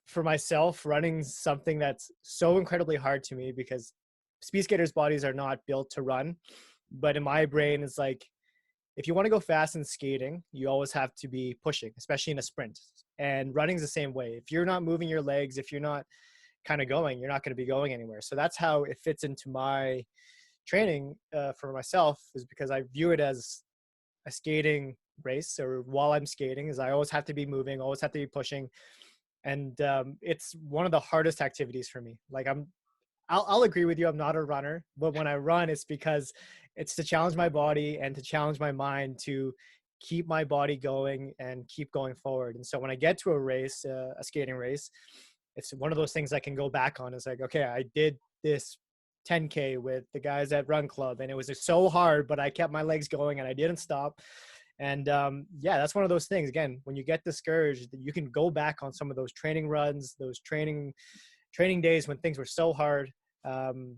for myself, running's something that's so incredibly hard to me, because speed skaters' bodies are not built to run. But in my brain, it's like, if you want to go fast in skating, you always have to be pushing, especially in a sprint. And running's the same way. If you're not moving your legs, if you're not kind of going, you're not going to be going anywhere. So that's how it fits into my training for myself, is because I view it as a skating race, or while I'm skating, is I always have to be moving, always have to be pushing. And it's one of the hardest activities for me. Like I'll agree with you, I'm not a runner, but when I run, it's because it's to challenge my body and to challenge my mind to keep my body going and keep going forward. And so when I get to a race, a skating race, it's one of those things I can go back on. It's like, okay, I did this 10K with the guys at Run Club, and it was just so hard, but I kept my legs going and I didn't stop. And yeah, that's one of those things. Again, when you get discouraged, you can go back on some of those training runs, those training days when things were so hard, and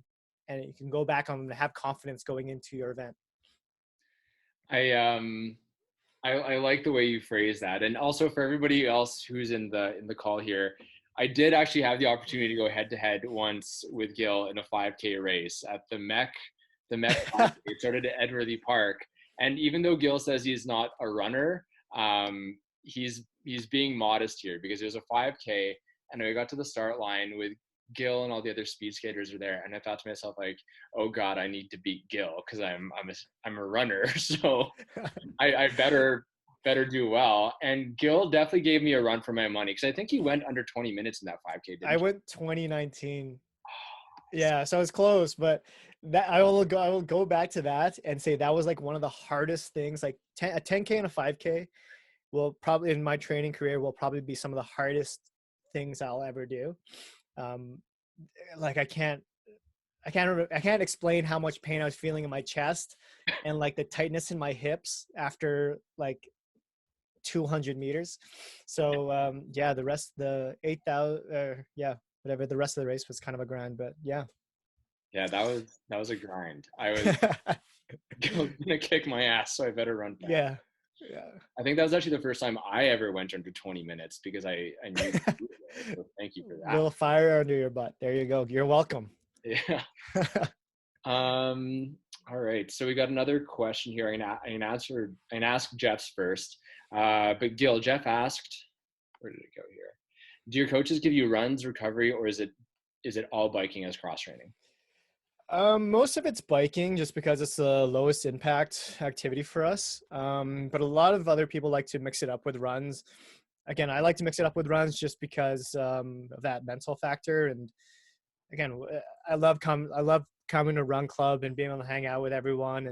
you can go back on them to have confidence going into your event. I like the way you phrase that. And also for everybody else who's in the call here, I did actually have the opportunity to go head to head once with Gil in a 5K race at the Mech 5K. It started at Edworthy Park. And even though Gil says he's not a runner, he's being modest here, because it was a 5K and I got to the start line with Gil and all the other speed skaters are there. And I thought to myself, like, oh God, I need to beat Gil because I'm a runner. So I better do well. And Gil definitely gave me a run for my money, because I think he went under 20 minutes in that 5K. I went 2019. Yeah, so it's close, but that I will go back to that and say that was like one of the hardest things. Like a 10K and a 5K will probably, in my training career, will probably be some of the hardest things I'll ever do. Like I can't explain how much pain I was feeling in my chest and like the tightness in my hips after like 200 meters. So yeah, the rest, the 8,000, whatever, the rest of the race was kind of a grind, but yeah. Yeah, that was a grind. I was gonna kick my ass, so I better run fast. Yeah. I think that was actually the first time I ever went under 20 minutes, because I knew. So thank you for that. Little fire under your butt. There you go. You're welcome. Yeah. All right. So we got another question here. I can ask Jeff's first. But Gil, Jeff asked, where did it go here? Do your coaches give you runs, recovery, or is it all biking as cross training? Most of it's biking, just because it's the lowest impact activity for us. But a lot of other people like to mix it up with runs. Again, I like to mix it up with runs just because of that mental factor. And again, I love coming to Run Club and being able to hang out with everyone.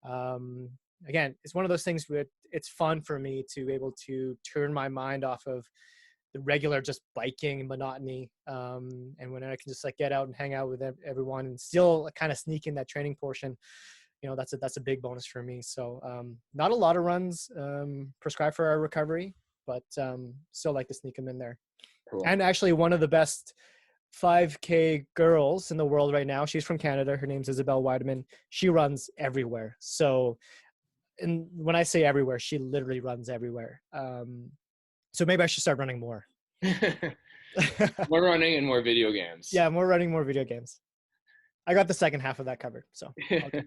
And again, it's one of those things where it's fun for me to be able to turn my mind off of the regular just biking monotony, and when I can just like get out and hang out with everyone and still kind of sneak in that training portion, you know, that's a big bonus for me. So not a lot of runs prescribed for our recovery, but still like to sneak them in there. Cool. And actually one of the best 5K girls in the world right now, she's from Canada, her name's Isabel Weideman. She runs everywhere. So, and when I say everywhere, she literally runs everywhere. So maybe I should start running more. More running and more video games. Yeah, more running, more video games. I got the second half of that covered. So, okay.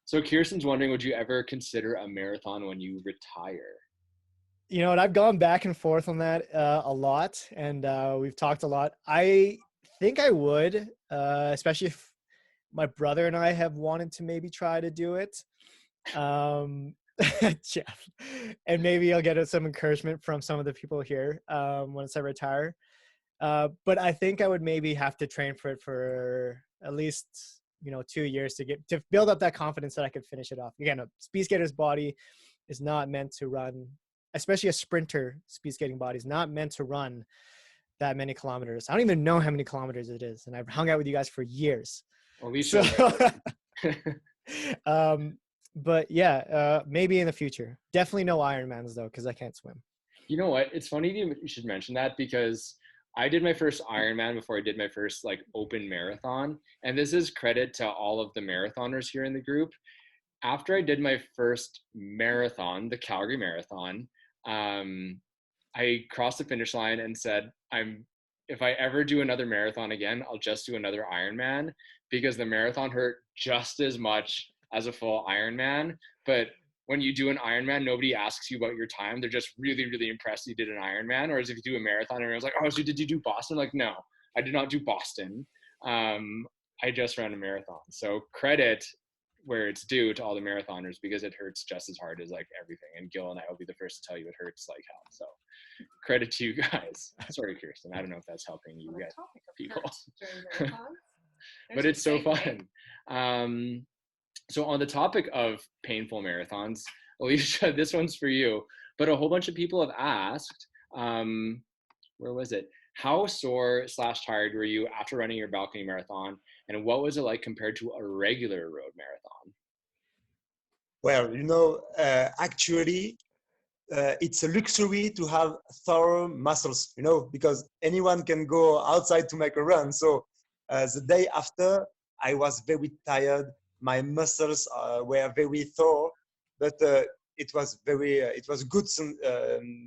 So Kirsten's wondering, would you ever consider a marathon when you retire? You know what? I've gone back and forth on that a lot, and we've talked a lot. I think I would, especially if my brother and I have wanted to maybe try to do it. Jeff, and maybe I'll get some encouragement from some of the people here once I retire. But I think I would maybe have to train for it for at least 2 years to build up that confidence that I could finish it off. Again, a speed skater's body is not meant to run, especially a sprinter speed skating body is not meant to run that many kilometers. I don't even know how many kilometers it is, and I've hung out with you guys for years. Elisha. But yeah, maybe in the future. Definitely no Ironmans though, because I can't swim. You know what? It's funny you should mention that, because I did my first Ironman before I did my first like open marathon. And this is credit to all of the marathoners here in the group. After I did my first marathon, the Calgary Marathon, I crossed the finish line and said, if I ever do another marathon again, I'll just do another Ironman, because the marathon hurt just as much as a full Ironman. But when you do an Ironman, nobody asks you about your time. They're just really, really impressed you did an Ironman. Whereas if you do a marathon, everyone's like, oh, so did you do Boston? Like, no, I did not do Boston. I just ran a marathon. So credit where it's due to all the marathoners, because it hurts just as hard as like everything. And Gil and I will be the first to tell you it hurts like hell. So credit to you guys. Sorry, Kirsten. I don't know if that's helping you guys, people. But it's so fun. So on the topic of painful marathons, Elisha, this one's for you. But a whole bunch of people have asked, where was it? How sore / tired were you after running your balcony marathon? And what was it like compared to a regular road marathon? Well, actually, it's a luxury to have thorough muscles, because anyone can go outside to make a run. So the day after, I was very tired. My muscles were very thorough, but it was a good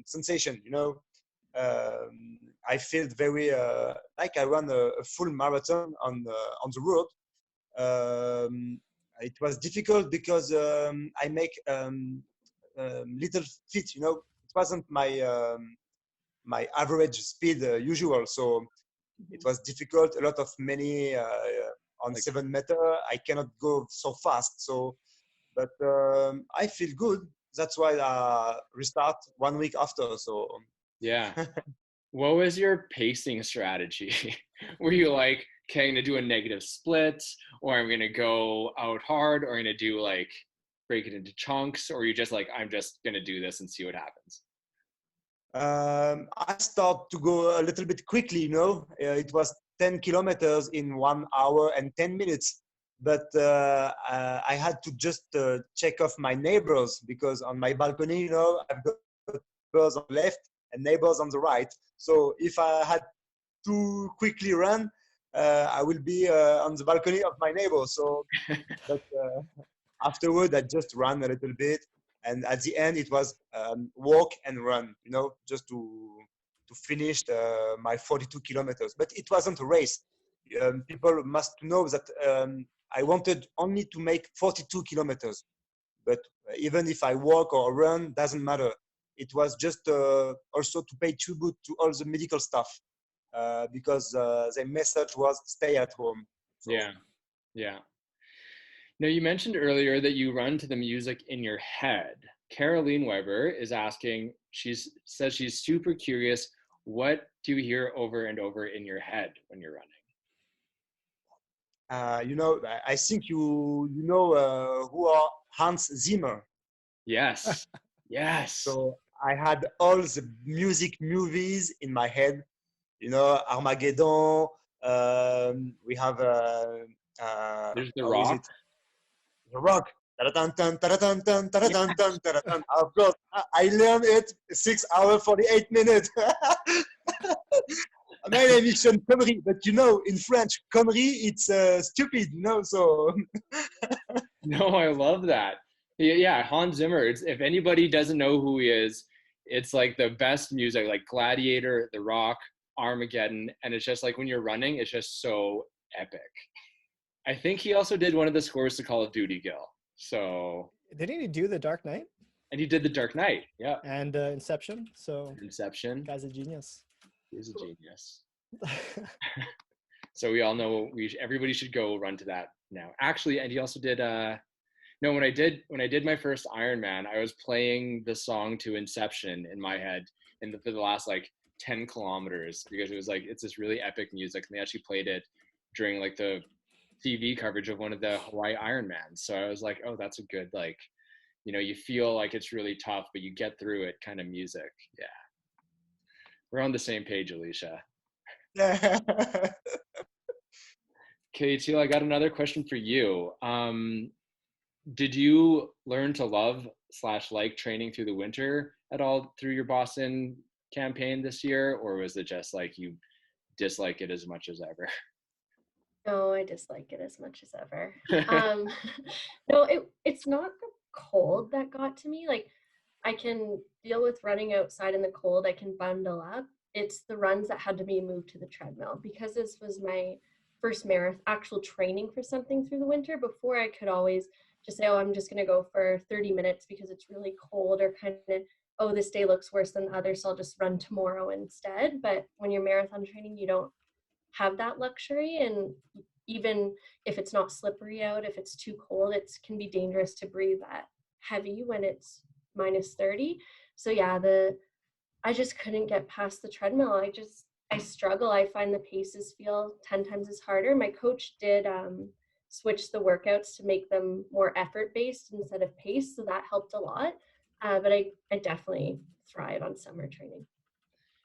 sensation, I felt very like I ran a full marathon on the road. It was difficult because I make little feet. It wasn't my average speed usual, so it was difficult. A lot of many on 7 meter. I cannot go so fast. So, but I feel good. That's why I restart 1 week after. So yeah. What was your pacing strategy? Were you like, okay, I'm gonna do a negative split, or I'm gonna go out hard, or I'm gonna do like break it into chunks, or you just like, I'm just gonna do this and see what happens? I start to go a little bit quickly, it was 10 kilometers in 1 hour and 10 minutes. But I had to just check off my neighbors, because on my balcony, I've got neighbors on the left and neighbors on the right. So if I had to quickly run, I will be on the balcony of my neighbor. So, but afterward, I just ran a little bit. And at the end, it was walk and run, just to finish my 42 kilometers. But it wasn't a race. People must know that I wanted only to make 42 kilometers. But even if I walk or run, doesn't matter. It was just also to pay tribute to all the medical staff, because the message was stay at home. So, yeah. Now, you mentioned earlier that you run to the music in your head. Caroline Weber is asking, says she's super curious, what do you hear over and over in your head when you're running? I think you know who are Hans Zimmer. Yes. Yes. So I had all the music movies in my head, Armageddon. We have there's The Rock. The Rock. Of course, I learned it 6 hours 48 minutes. My name is Sean Connery, but in French, Connery, it's stupid, so. No, I love that. Yeah, Hans Zimmer. If anybody doesn't know who he is, it's like the best music, like Gladiator, The Rock, Armageddon, and it's just like when you're running, it's just so epic. I think he also did one of the scores to Call of Duty, Gil. So didn't he do The Dark Knight? And he did The Dark Knight, yeah. And Inception. So Inception. Guy's a genius. He's a genius. So we all know everybody should go run to that now. Actually, and he also did when I did my first Ironman, I was playing the song to Inception in my head for the last like 10 kilometers, because it was like, it's this really epic music, and they actually played it during like the TV coverage of one of the Hawaii Ironmans. So I was like, oh, that's a good, like, you feel like it's really tough, but you get through it kind of music. Yeah. We're on the same page, Elisha. Okay, Teal, I got another question for you. Did you learn to love / like training through the winter at all through your Boston campaign this year? Or was it just like you dislike it as much as ever? No, I dislike it as much as ever. No, it's not the cold that got to me. Like, I can deal with running outside in the cold. I can bundle up. It's the runs that had to be moved to the treadmill, because this was my first marathon, actual training for something through the winter. Before, I could always just say, oh, I'm just going to go for 30 minutes because it's really cold, or kind of, oh, this day looks worse than the other, so I'll just run tomorrow instead. But when you're marathon training, you don't have that luxury. And even if it's not slippery out, if it's too cold, it can be dangerous to breathe that heavy when it's minus 30. So yeah, I just couldn't get past the treadmill. I struggle. I find the paces feel 10 times as harder. My coach did switch the workouts to make them more effort-based instead of pace, so that helped a lot. But I definitely thrive on summer training.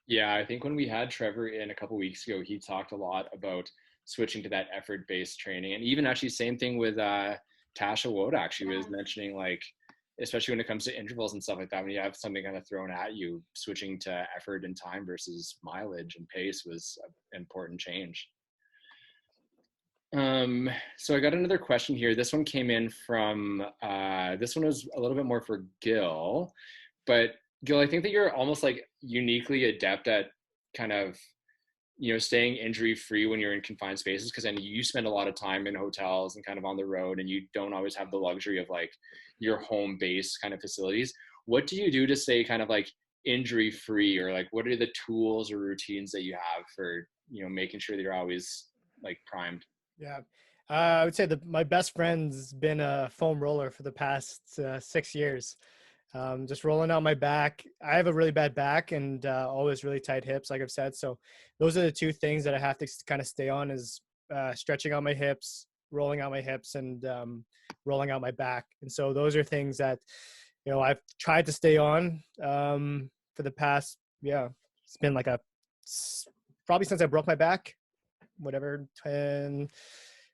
Yeah, I think when we had Trevor in a couple weeks ago, he talked a lot about switching to that effort-based training. And even actually same thing with Tasha Wodak. She was mentioning, like, especially when it comes to intervals and stuff like that, when you have something kind of thrown at you, switching to effort and time versus mileage and pace was an important change. So I got another question here. This one came in from, this one was a little bit more for Gil, but Gil, I think that you're almost like uniquely adept at kind of, you know, staying injury free when you're in confined spaces, because then you spend a lot of time in hotels and kind of on the road, and you don't always have the luxury of like your home base kind of facilities. What do you do to stay kind of like injury free, or like what are the tools or routines that you have for, you know, making sure that you're always like primed? Yeah. I would say my best friend's been a foam roller for the past 6 years. Just rolling out my back. I have a really bad back and always really tight hips, like I've said. So those are the two things that I have to kind of stay on, is stretching out my hips, rolling out my hips, and rolling out my back. And so those are things that, you know, I've tried to stay on for the past, it's been like probably since I broke my back, whatever, 10,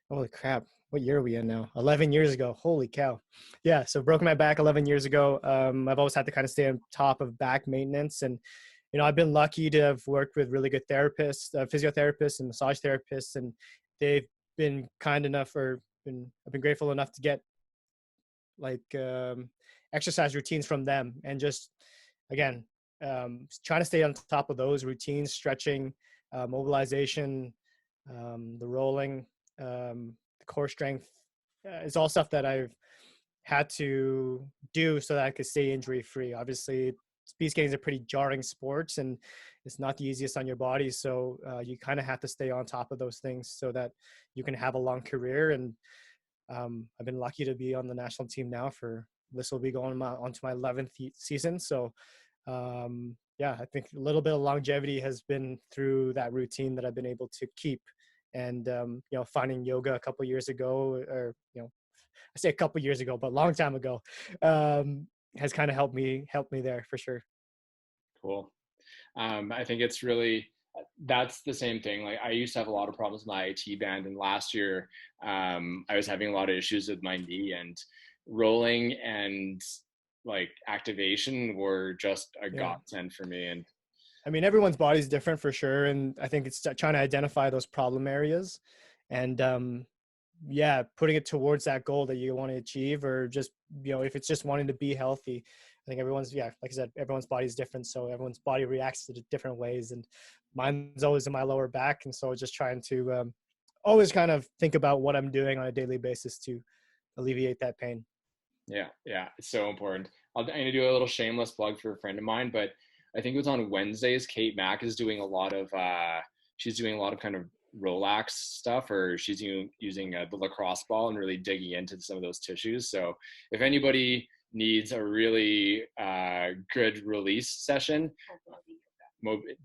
holy crap, what year are we in now? 11 years ago. Holy cow. Yeah. So broke my back 11 years ago. I've always had to kind of stay on top of back maintenance. And, you know, I've been lucky to have worked with really good therapists, physiotherapists and massage therapists. And they've been kind enough, I've been grateful enough to get like exercise routines from them. And just, again, trying to stay on top of those routines, stretching, mobilization, the rolling, the core strength, is all stuff that I've had to do so that I could stay injury free. Obviously, speed skating is a pretty jarring sport, and it's not the easiest on your body. So you kind of have to stay on top of those things so that you can have a long career. And I've been lucky to be on the national team now this will be going on to my 11th season. So I think a little bit of longevity has been through that routine that I've been able to keep. And, you know, finding yoga a couple years ago, or, you know, I say a couple years ago, but a long time ago, has kind of helped me there for sure. Cool. I think it's really, that's the same thing. Like, I used to have a lot of problems with my IT band, and last year I was having a lot of issues with my knee, and rolling and like activation were just a godsend for me. And I mean, everyone's body's different for sure. And I think it's trying to identify those problem areas and, putting it towards that goal that you want to achieve, or just, you know, if it's just wanting to be healthy. I think everyone's, like I said, everyone's body is different. So everyone's body reacts to different ways. And mine's always in my lower back. And so just trying to always kind of think about what I'm doing on a daily basis to alleviate that pain. Yeah, it's so important. I'm going to do a little shameless plug for a friend of mine, but I think it was on Wednesdays, Kate Mack is doing a lot of, she's doing a lot of kind of relax stuff, or she's using the lacrosse ball and really digging into some of those tissues. So if anybody needs a really good release session,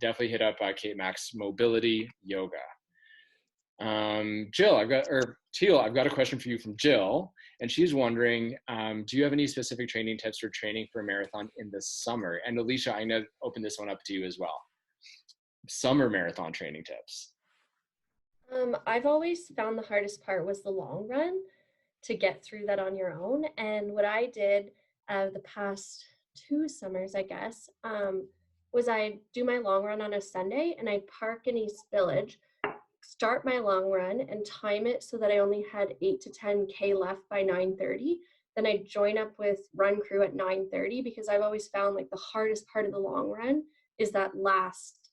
definitely hit up Kate Mack's Mobility Yoga. Teal, I've got a question for you from Jill, and she's wondering, do you have any specific training tips for training for a marathon in the summer? And Elisha, I'm gonna open this one up to you as well. Summer marathon training tips. I've always found the hardest part was the long run, to get through that on your own. And what I did the past 2 summers, I guess, was I do my long run on a Sunday, and I'd park in East Village, start my long run and time it so that I only had 8 to 10K left by 9:30. Then I'd join up with Run Crew at 9:30, because I've always found like the hardest part of the long run is that last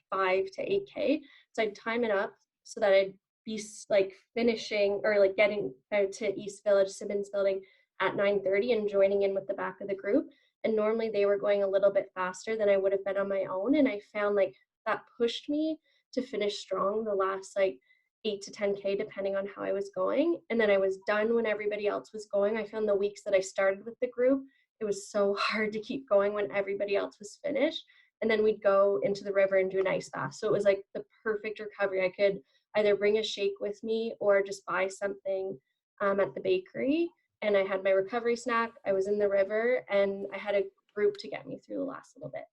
5 to 8K. So I'd time it up so that I'd be like finishing or like getting out to East Village, Simmons Building at 9:30 and joining in with the back of the group. And normally they were going a little bit faster than I would have been on my own. And I found like that pushed me to finish strong the last like 8 to 10K, depending on how I was going. And then I was done when everybody else was going. I found the weeks that I started with the group, it was so hard to keep going when everybody else was finished. And then we'd go into the river and do an ice bath. So it was like the perfect recovery. I could either bring a shake with me or just buy something at the bakery. And I had my recovery snack. I was in the river and I had a group to get me through the last little bit.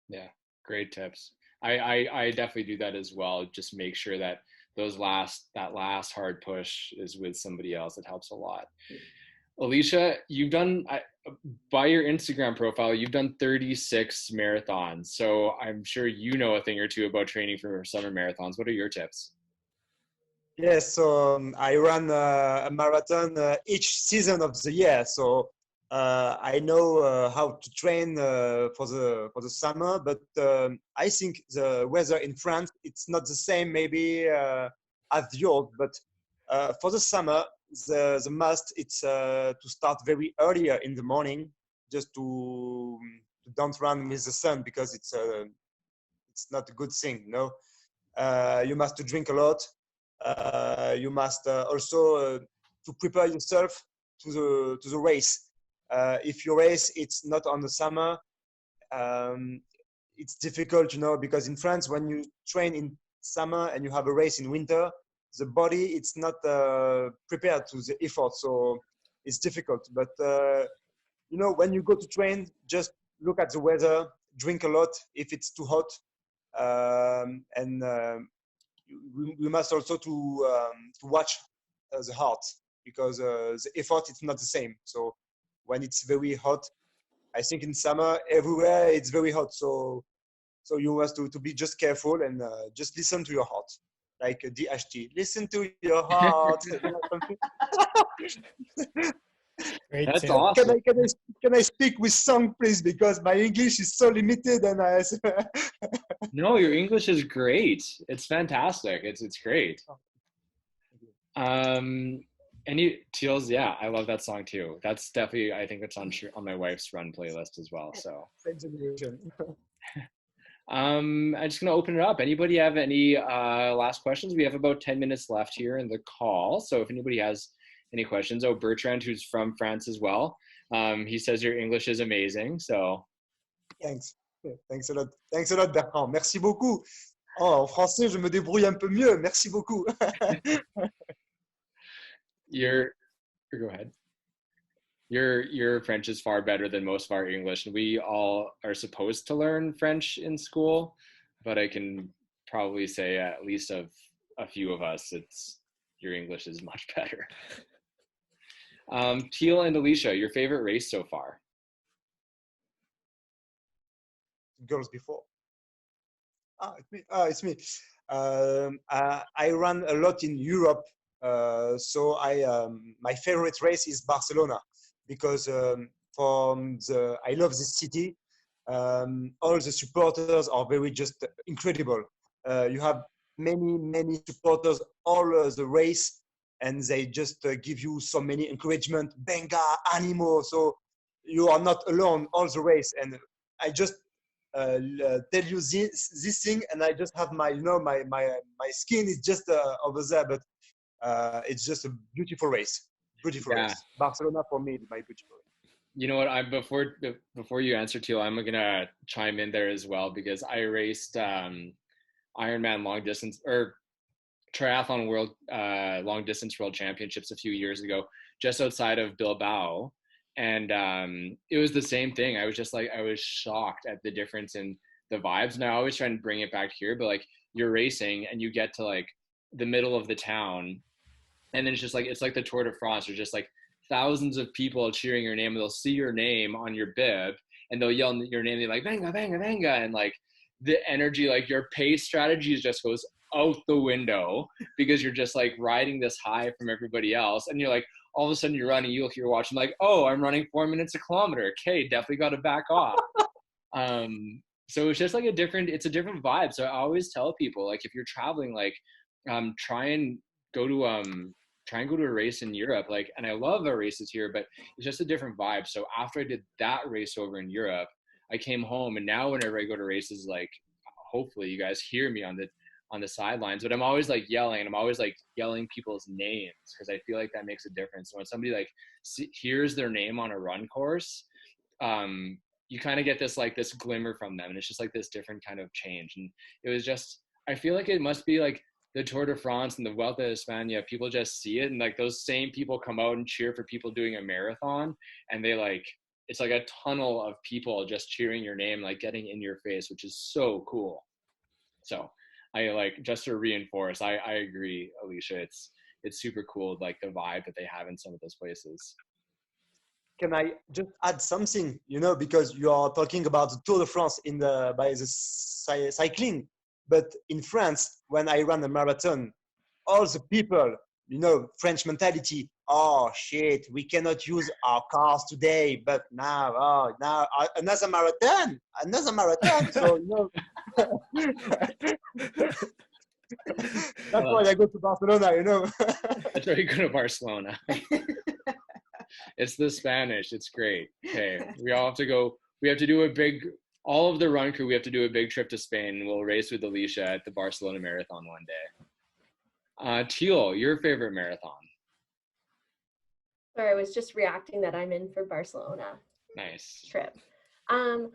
Yeah, great tips. I definitely do that as well. Just make sure that that last hard push is with somebody else. It helps a lot. Elisha, you've done, by your Instagram profile, you've done 36 marathons. So I'm sure you know a thing or two about training for summer marathons. What are your tips? Yes, so I run a marathon each season of the year. So I know how to train for the summer, but I think the weather in France, it's not the same maybe as yours. But for the summer, the must it's to start very earlier in the morning, just to don't run with the sun, because it's not a good thing. No, you must drink a lot. You must also to prepare yourself to the race. If your race it's not on the summer, it's difficult, because in France, when you train in summer and you have a race in winter, the body it's not prepared to the effort, so it's difficult. But when you go to train, just look at the weather, drink a lot if it's too hot, and we must also to watch the heart, because the effort it's not the same. So when it's very hot, I think in summer everywhere it's very hot. So you must to be just careful and just listen to your heart, like DHT. Listen to your heart. Great That's tip. awesome. Can I speak with song, please? Because my English is so limited, and No, your English is great. It's fantastic. It's great. Any Teals? Yeah, I love that song too. That's definitely, I think it's on my wife's run playlist as well. So I'm just gonna open it up. Anybody have any last questions? We have about 10 minutes left here in the call. So if anybody has any questions, Bertrand, who's from France as well, he says your English is amazing. So thanks a lot. Thanks a lot, Bertrand. Merci beaucoup. Oh, en français, je me débrouille un peu mieux. Merci beaucoup. Go ahead. Your French is far better than most of our English, and we all are supposed to learn French in school, but I can probably say at least of a few of us, your English is much better. Teal and Elisha, your favorite race so far? Girls before. It's me. I run a lot in Europe, so my favorite race is Barcelona, because I love this city. All the supporters are very just incredible. You have many supporters all the race, and they just give you so many encouragement. Benga, animo. So you are not alone all the race, and I just tell you this thing, and I just have my skin is just over there, but it's just a beautiful race. Race. Barcelona for me is my beautiful race. You know what? Before you answer, Teal, I'm gonna chime in there as well, because I raced Ironman long distance or triathlon world long distance world championships a few years ago, just outside of Bilbao. And it was the same thing. I was just like, I was shocked at the difference in the vibes. And I always try and bring it back here, but like you're racing and you get to like the middle of the town, and then it's like the Tour de France. There's just like thousands of people cheering your name, and they'll see your name on your bib and they'll yell your name. They're like, venga, venga, venga. And like the energy, like your pace strategies just goes out the window, because you're just like riding this high from everybody else. And you're like, all of a sudden you're running, you're watching like, oh, I'm running 4 minutes a kilometer. Okay, definitely got to back off. So it's just like it's a different vibe. So I always tell people, like, if you're traveling, like, try and try and go to a race in Europe. Like, and I love our races here, but it's just a different vibe. So after I did that race over in Europe, I came home, and now whenever I go to races, like, hopefully you guys hear me on the sidelines, but I'm always like yelling, and I'm always like yelling people's names because I feel like that makes a difference. When somebody like hears their name on a run course, you kind of get this glimmer from them, and it's just like this different kind of change. And it was just, I feel like it must be like the Tour de France and the Vuelta a España, people just see it, and like those same people come out and cheer for people doing a marathon, and they like, it's like a tunnel of people just cheering your name, like getting in your face, which is so cool. So I like, just to reinforce, I agree, Elisha, it's super cool, like the vibe that they have in some of those places. Can I just add something, because you are talking about the Tour de France by the cycling, but in France, when I ran a marathon, all the people, French mentality, oh shit, we cannot use our cars today, but now another marathon. So, that's why I go to Barcelona, That's why you go to Barcelona. It's the Spanish. It's great. Okay, we all have to go. We have to do all of the run crew, we have to do a big trip to Spain, and we'll race with Elisha at the Barcelona Marathon one day. Teal, your favorite marathon? Sorry, I was just reacting that I'm in for Barcelona. Nice. Trip. I'm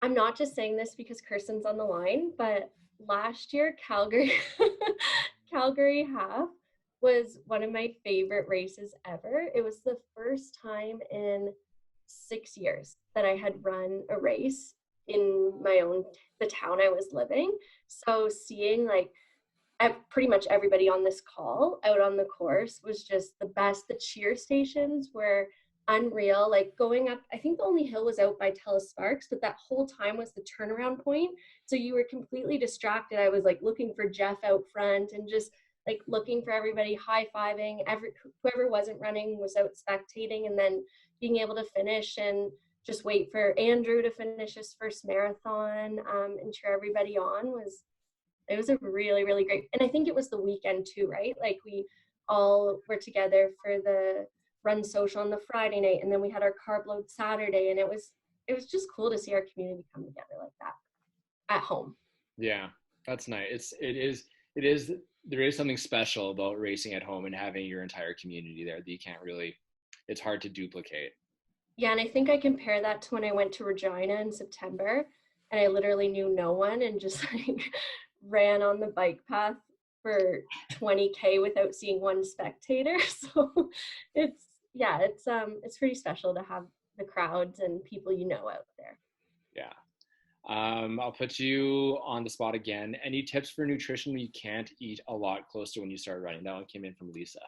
not just saying this because Kirsten's on the line, but last year, Calgary half was one of my favorite races ever. It was the first time in 6 years that I had run a race in the town I was living. So seeing like pretty much everybody on this call out on the course was just the best. The cheer stations were unreal. Like going up, I think the only hill was out by Telesparks, but that whole time was the turnaround point. So you were completely distracted. I was like looking for Jeff out front and just like looking for everybody, high-fiving. Whoever wasn't running was out spectating, and then being able to finish and just wait for Andrew to finish his first marathon and cheer everybody on it was a really, really great. And I think it was the weekend too, right? Like we all were together for the run social on the Friday night, and then we had our carb load Saturday, and it was just cool to see our community come together like that at home. Yeah, that's nice. There is something special about racing at home and having your entire community there that you can't really, it's hard to duplicate. Yeah, and I think I compare that to when I went to Regina in September, and I literally knew no one and just like ran on the bike path for 20K without seeing one spectator. So it's pretty special to have the crowds and people out there. Yeah. I'll put you on the spot again. Any tips for nutrition when you can't eat a lot close to when you start running? That one came in from Lisa.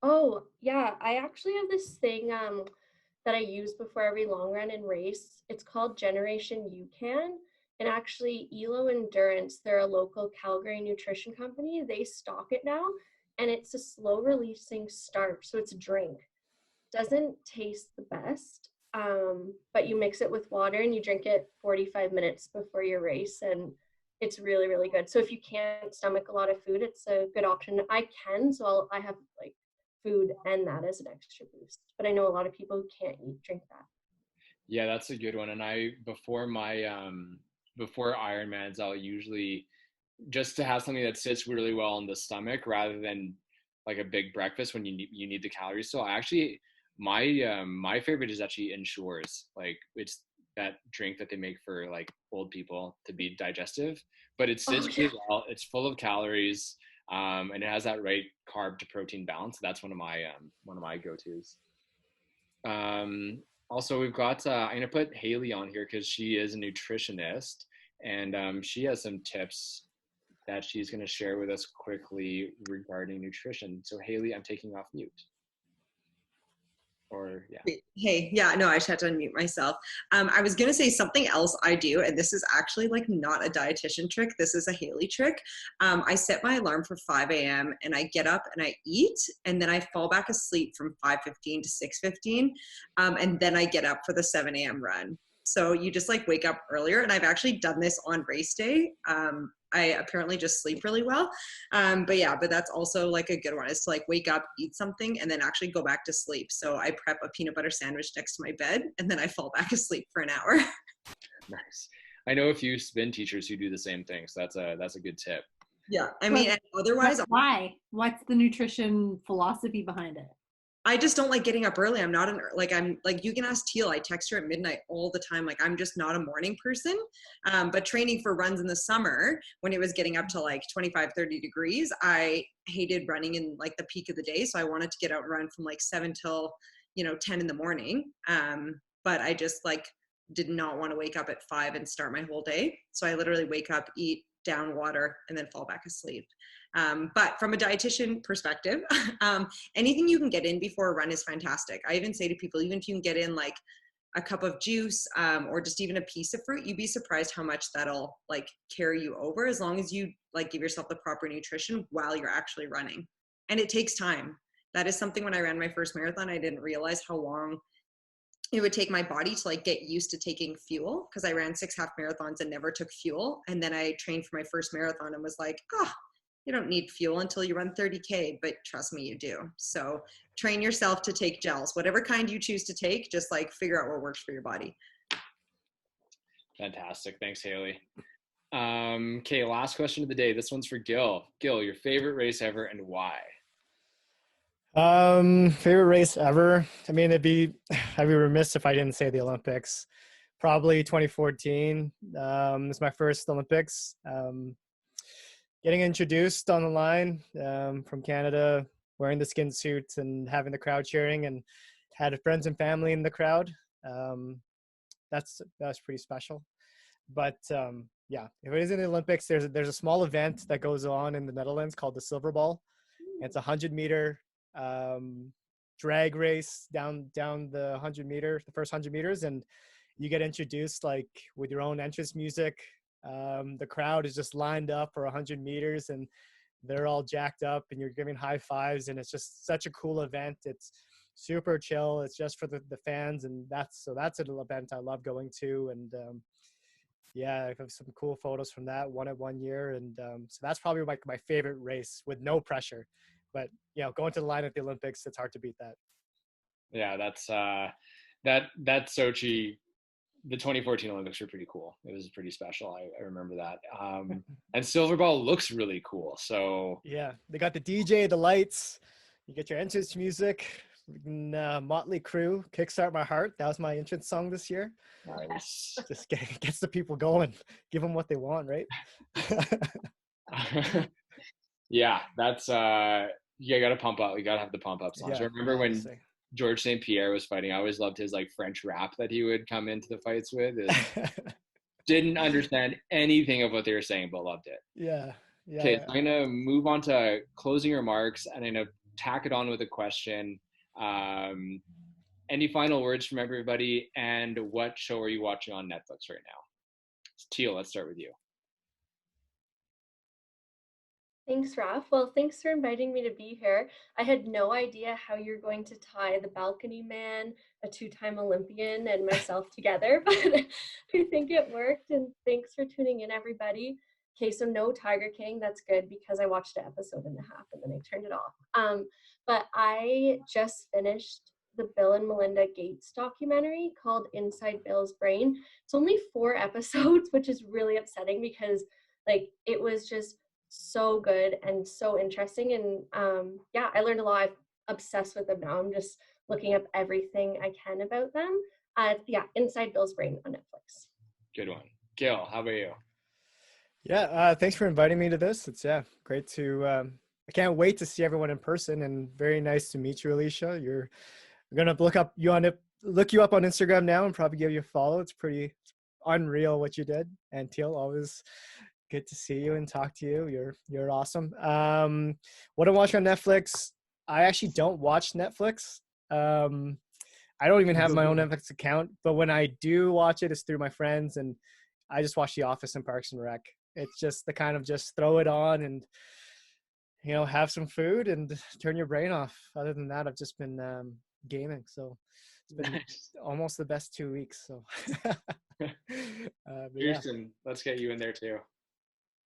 Oh, yeah. I actually have this thing that I use before every long run and race. It's called Generation UCAN. And actually, Elo Endurance, they're a local Calgary nutrition company. They stock it now. And it's a slow releasing starch. So it's a drink. Doesn't taste the best. But you mix it with water and you drink it 45 minutes before your race, and it's really, really good. So if you can't stomach a lot of food, it's a good option. I can, so I have like food and that as an extra boost. But I know a lot of people who can't drink that. Yeah, that's a good one. And before Ironmans, I'll usually, just to have something that sits really well in the stomach rather than like a big breakfast when you need the calories. So I actually, my favorite is actually Ensures. Like it's that drink that they make for like old people to be digestive, but it sits pretty well. It's full of calories, and it has that right carb to protein balance. That's one of my go-tos. Also, we've got I'm gonna put Haley on here because she is a nutritionist, and she has some tips that she's gonna share with us quickly regarding nutrition. So Haley, I'm taking off mute. Or yeah. Hey, yeah, no, I just had to unmute myself. I was gonna say something else I do, and this is actually like not a dietitian trick. This is a Haley trick. I set my alarm for 5 a.m. and I get up and I eat, and then I fall back asleep from 5:15 to 6:15, and then I get up for the 7 a.m. run. So you just like wake up earlier, and I've actually done this on race day. I apparently just sleep really well. But that's also like a good one, is to like wake up, eat something, and then actually go back to sleep. So I prep a peanut butter sandwich next to my bed, and then I fall back asleep for an hour. Nice. I know a few spin teachers who do the same thing, so that's a good tip. Yeah. I mean, and otherwise, why? What's the nutrition philosophy behind it? I just don't like getting up early. I'm like, you can ask Teal. I text her at midnight all the time. Like, I'm just not a morning person. But training for runs in the summer, when it was getting up to like 25, 30 degrees, I hated running in like the peak of the day. So I wanted to get out and run from like 7 till, 10 in the morning. But I just like did not want to wake up at 5 and start my whole day. So I literally wake up, eat, down water, and then fall back asleep. But from a dietitian perspective, anything you can get in before a run is fantastic. I even say to people, even if you can get in like a cup of juice, or just even a piece of fruit, you'd be surprised how much that'll like carry you over, as long as you like give yourself the proper nutrition while you're actually running. And it takes time. That is something, when I ran my first marathon, I didn't realize how long it would take my body to like get used to taking fuel, because I ran 6 half marathons and never took fuel. And then I trained for my first marathon and was like, you don't need fuel until you run 30K, but trust me, you do. So train yourself to take gels, whatever kind you choose to take, just like figure out what works for your body. Fantastic. Thanks, Haley. Okay, last question of the day. This one's for Gil. Gil, your favorite race ever and why? Favorite race ever. I mean, I'd be remiss if I didn't say the Olympics. Probably 2014. It's my first Olympics. Getting introduced on the line from Canada, wearing the skin suit and having the crowd cheering, and had friends and family in the crowd. That's pretty special. But yeah, if it is in the Olympics, there's a small event that goes on in the Netherlands called the Silver Ball. It's a 100-meter drag race down the 100-meter, the first 100 meters, and you get introduced like with your own entrance music. The crowd is just lined up for 100 meters, and they're all jacked up, and you're giving high fives, and it's just such a cool event. It's super chill. It's just for the fans, and that's an event I love going to. And yeah, I have some cool photos from that. Won it one year, and so that's probably like my favorite race with no pressure. But going to the line at the Olympics, it's hard to beat that. Yeah, that Sochi, the 2014 Olympics were pretty cool. It was pretty special. I remember that. And Silver Ball looks really cool. So yeah, they got the DJ, the lights. You get your entrance music. Motley Crue, Kickstart My Heart. That was my entrance song this year. Nice. Just gets the people going. Give them what they want, right? Yeah, that's you gotta pump up. You gotta have the pump up songs. Yeah, I remember when honestly. George St. Pierre was fighting, I always loved his like French rap that he would come into the fights with. Didn't understand anything of what they were saying, but loved it. Yeah. Okay, so I'm gonna move on to closing remarks, and I'm gonna tack it on with a question. Any final words from everybody, and what show are you watching on Netflix right now? Teal, let's start with you. Thanks, Raf. Well, thanks for inviting me to be here. I had no idea how you're going to tie the balcony man, a 2-time Olympian, and myself together, but I think it worked, and thanks for tuning in, everybody. Okay, so no Tiger King. That's good, because I watched an episode and a half and then I turned it off. But I just finished the Bill and Melinda Gates documentary called Inside Bill's Brain. It's only 4 episodes, which is really upsetting, because like it was just so good and so interesting. And yeah, I learned a lot. I'm obsessed with them now. I'm just looking up everything I can about them. Yeah, Inside Bill's Brain on Netflix. Good one. Gil, how about you? Yeah, thanks for inviting me to this. It's great to I can't wait to see everyone in person, and very nice to meet you, Elisha. We're gonna look you up on Instagram now and probably give you a follow. It's pretty unreal what you did. And Teal, always good to see you and talk to you. You're awesome. What I watch on Netflix, I actually don't watch Netflix. I don't even have my own Netflix account, but when I do watch it, it's through my friends, and I just watch The Office and Parks and Rec. It's just the kind of just throw it on and have some food and turn your brain off. Other than that, I've just been gaming, so it's been almost the best 2 weeks. So Houston, let's get you in there too.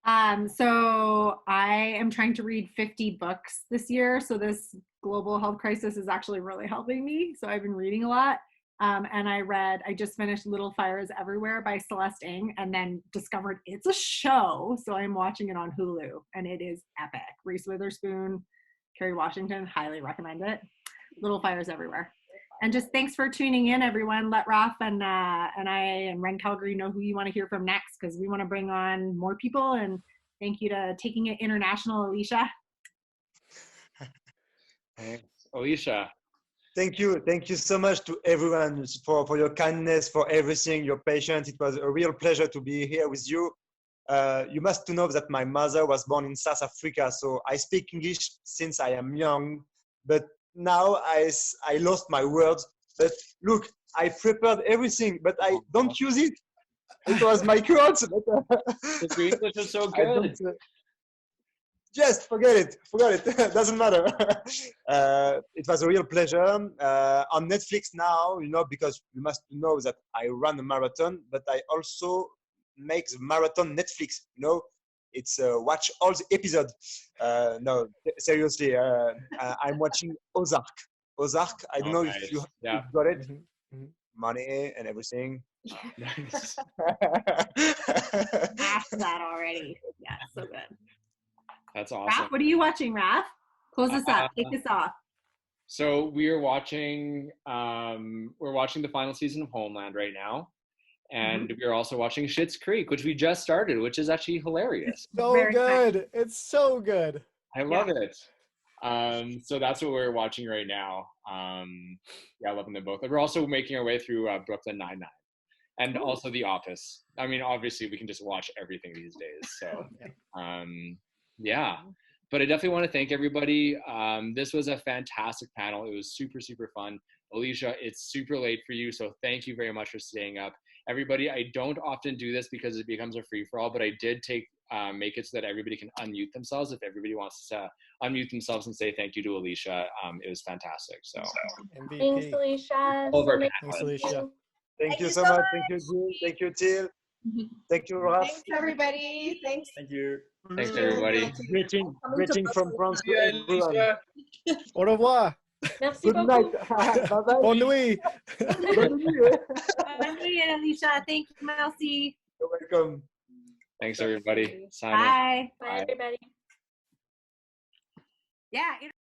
So I am trying to read 50 books this year. So this global health crisis is actually really helping me. So I've been reading a lot. And I just finished Little Fires Everywhere by Celeste Ng, and then discovered it's a show. So I'm watching it on Hulu, and it is epic. Reese Witherspoon, Kerry Washington, highly recommend it. Little Fires Everywhere. And just thanks for tuning in, everyone. Let Raf and I and Ren Calgary know who you want to hear from next, because we want to bring on more people. And thank you to Taking It International, Elisha. Thanks. Elisha. Thank you so much to everyone for your kindness, for everything, your patience. It was a real pleasure to be here with you. You must know that my mother was born in South Africa, so I speak English since I am young, but now I lost my words. But look, I prepared everything, but I don't use it. It was my quotes. Your English is so good. Just forget it. Doesn't matter. It was a real pleasure. On Netflix now, because you must know that I run a marathon, but I also make the marathon Netflix. It's watch all the episodes. No, seriously, I'm watching Ozark. I don't know nice. if you Yeah. got it. Mm-hmm. Money and everything. Nice. Asked that already. Yeah, so good. That's awesome. Raph, what are you watching, Raph? Close us up. Take us off. So we are watching. We're watching the final season of Homeland right now, and we're also watching Schitt's Creek, which we just started, which is actually hilarious. So Very good. funny. It's so good. I love it. So that's what we're watching right now. Yeah, loving them both. We're also making our way through Brooklyn Nine-Nine, and also The Office. I mean, obviously, we can just watch everything these days. So, yeah. But I definitely want to thank everybody. This was a fantastic panel. It was super, super fun. Elisha, it's super late for you, so thank you very much for staying up. Everybody, I don't often do this because it becomes a free-for-all, but I did make it so that everybody can unmute themselves. If everybody wants to unmute themselves and say thank you to Elisha, it was fantastic. So MVP. Thanks, Elisha. Over Thanks, Elisha. Thank you so much. Thank you, Jill. Thank you, Teal. Thank you, Raf. Thanks, everybody. Thanks. Thank you. Thanks, everybody. Greeting from France to everyone. Au revoir. Merci Good night. beaucoup. Bye-bye. Bonne nuit. Bonne nuit. Bye, Elisha. Thank you, Melcy. You're welcome. Thanks, everybody. Sign off. Bye. Bye, everybody. Yeah.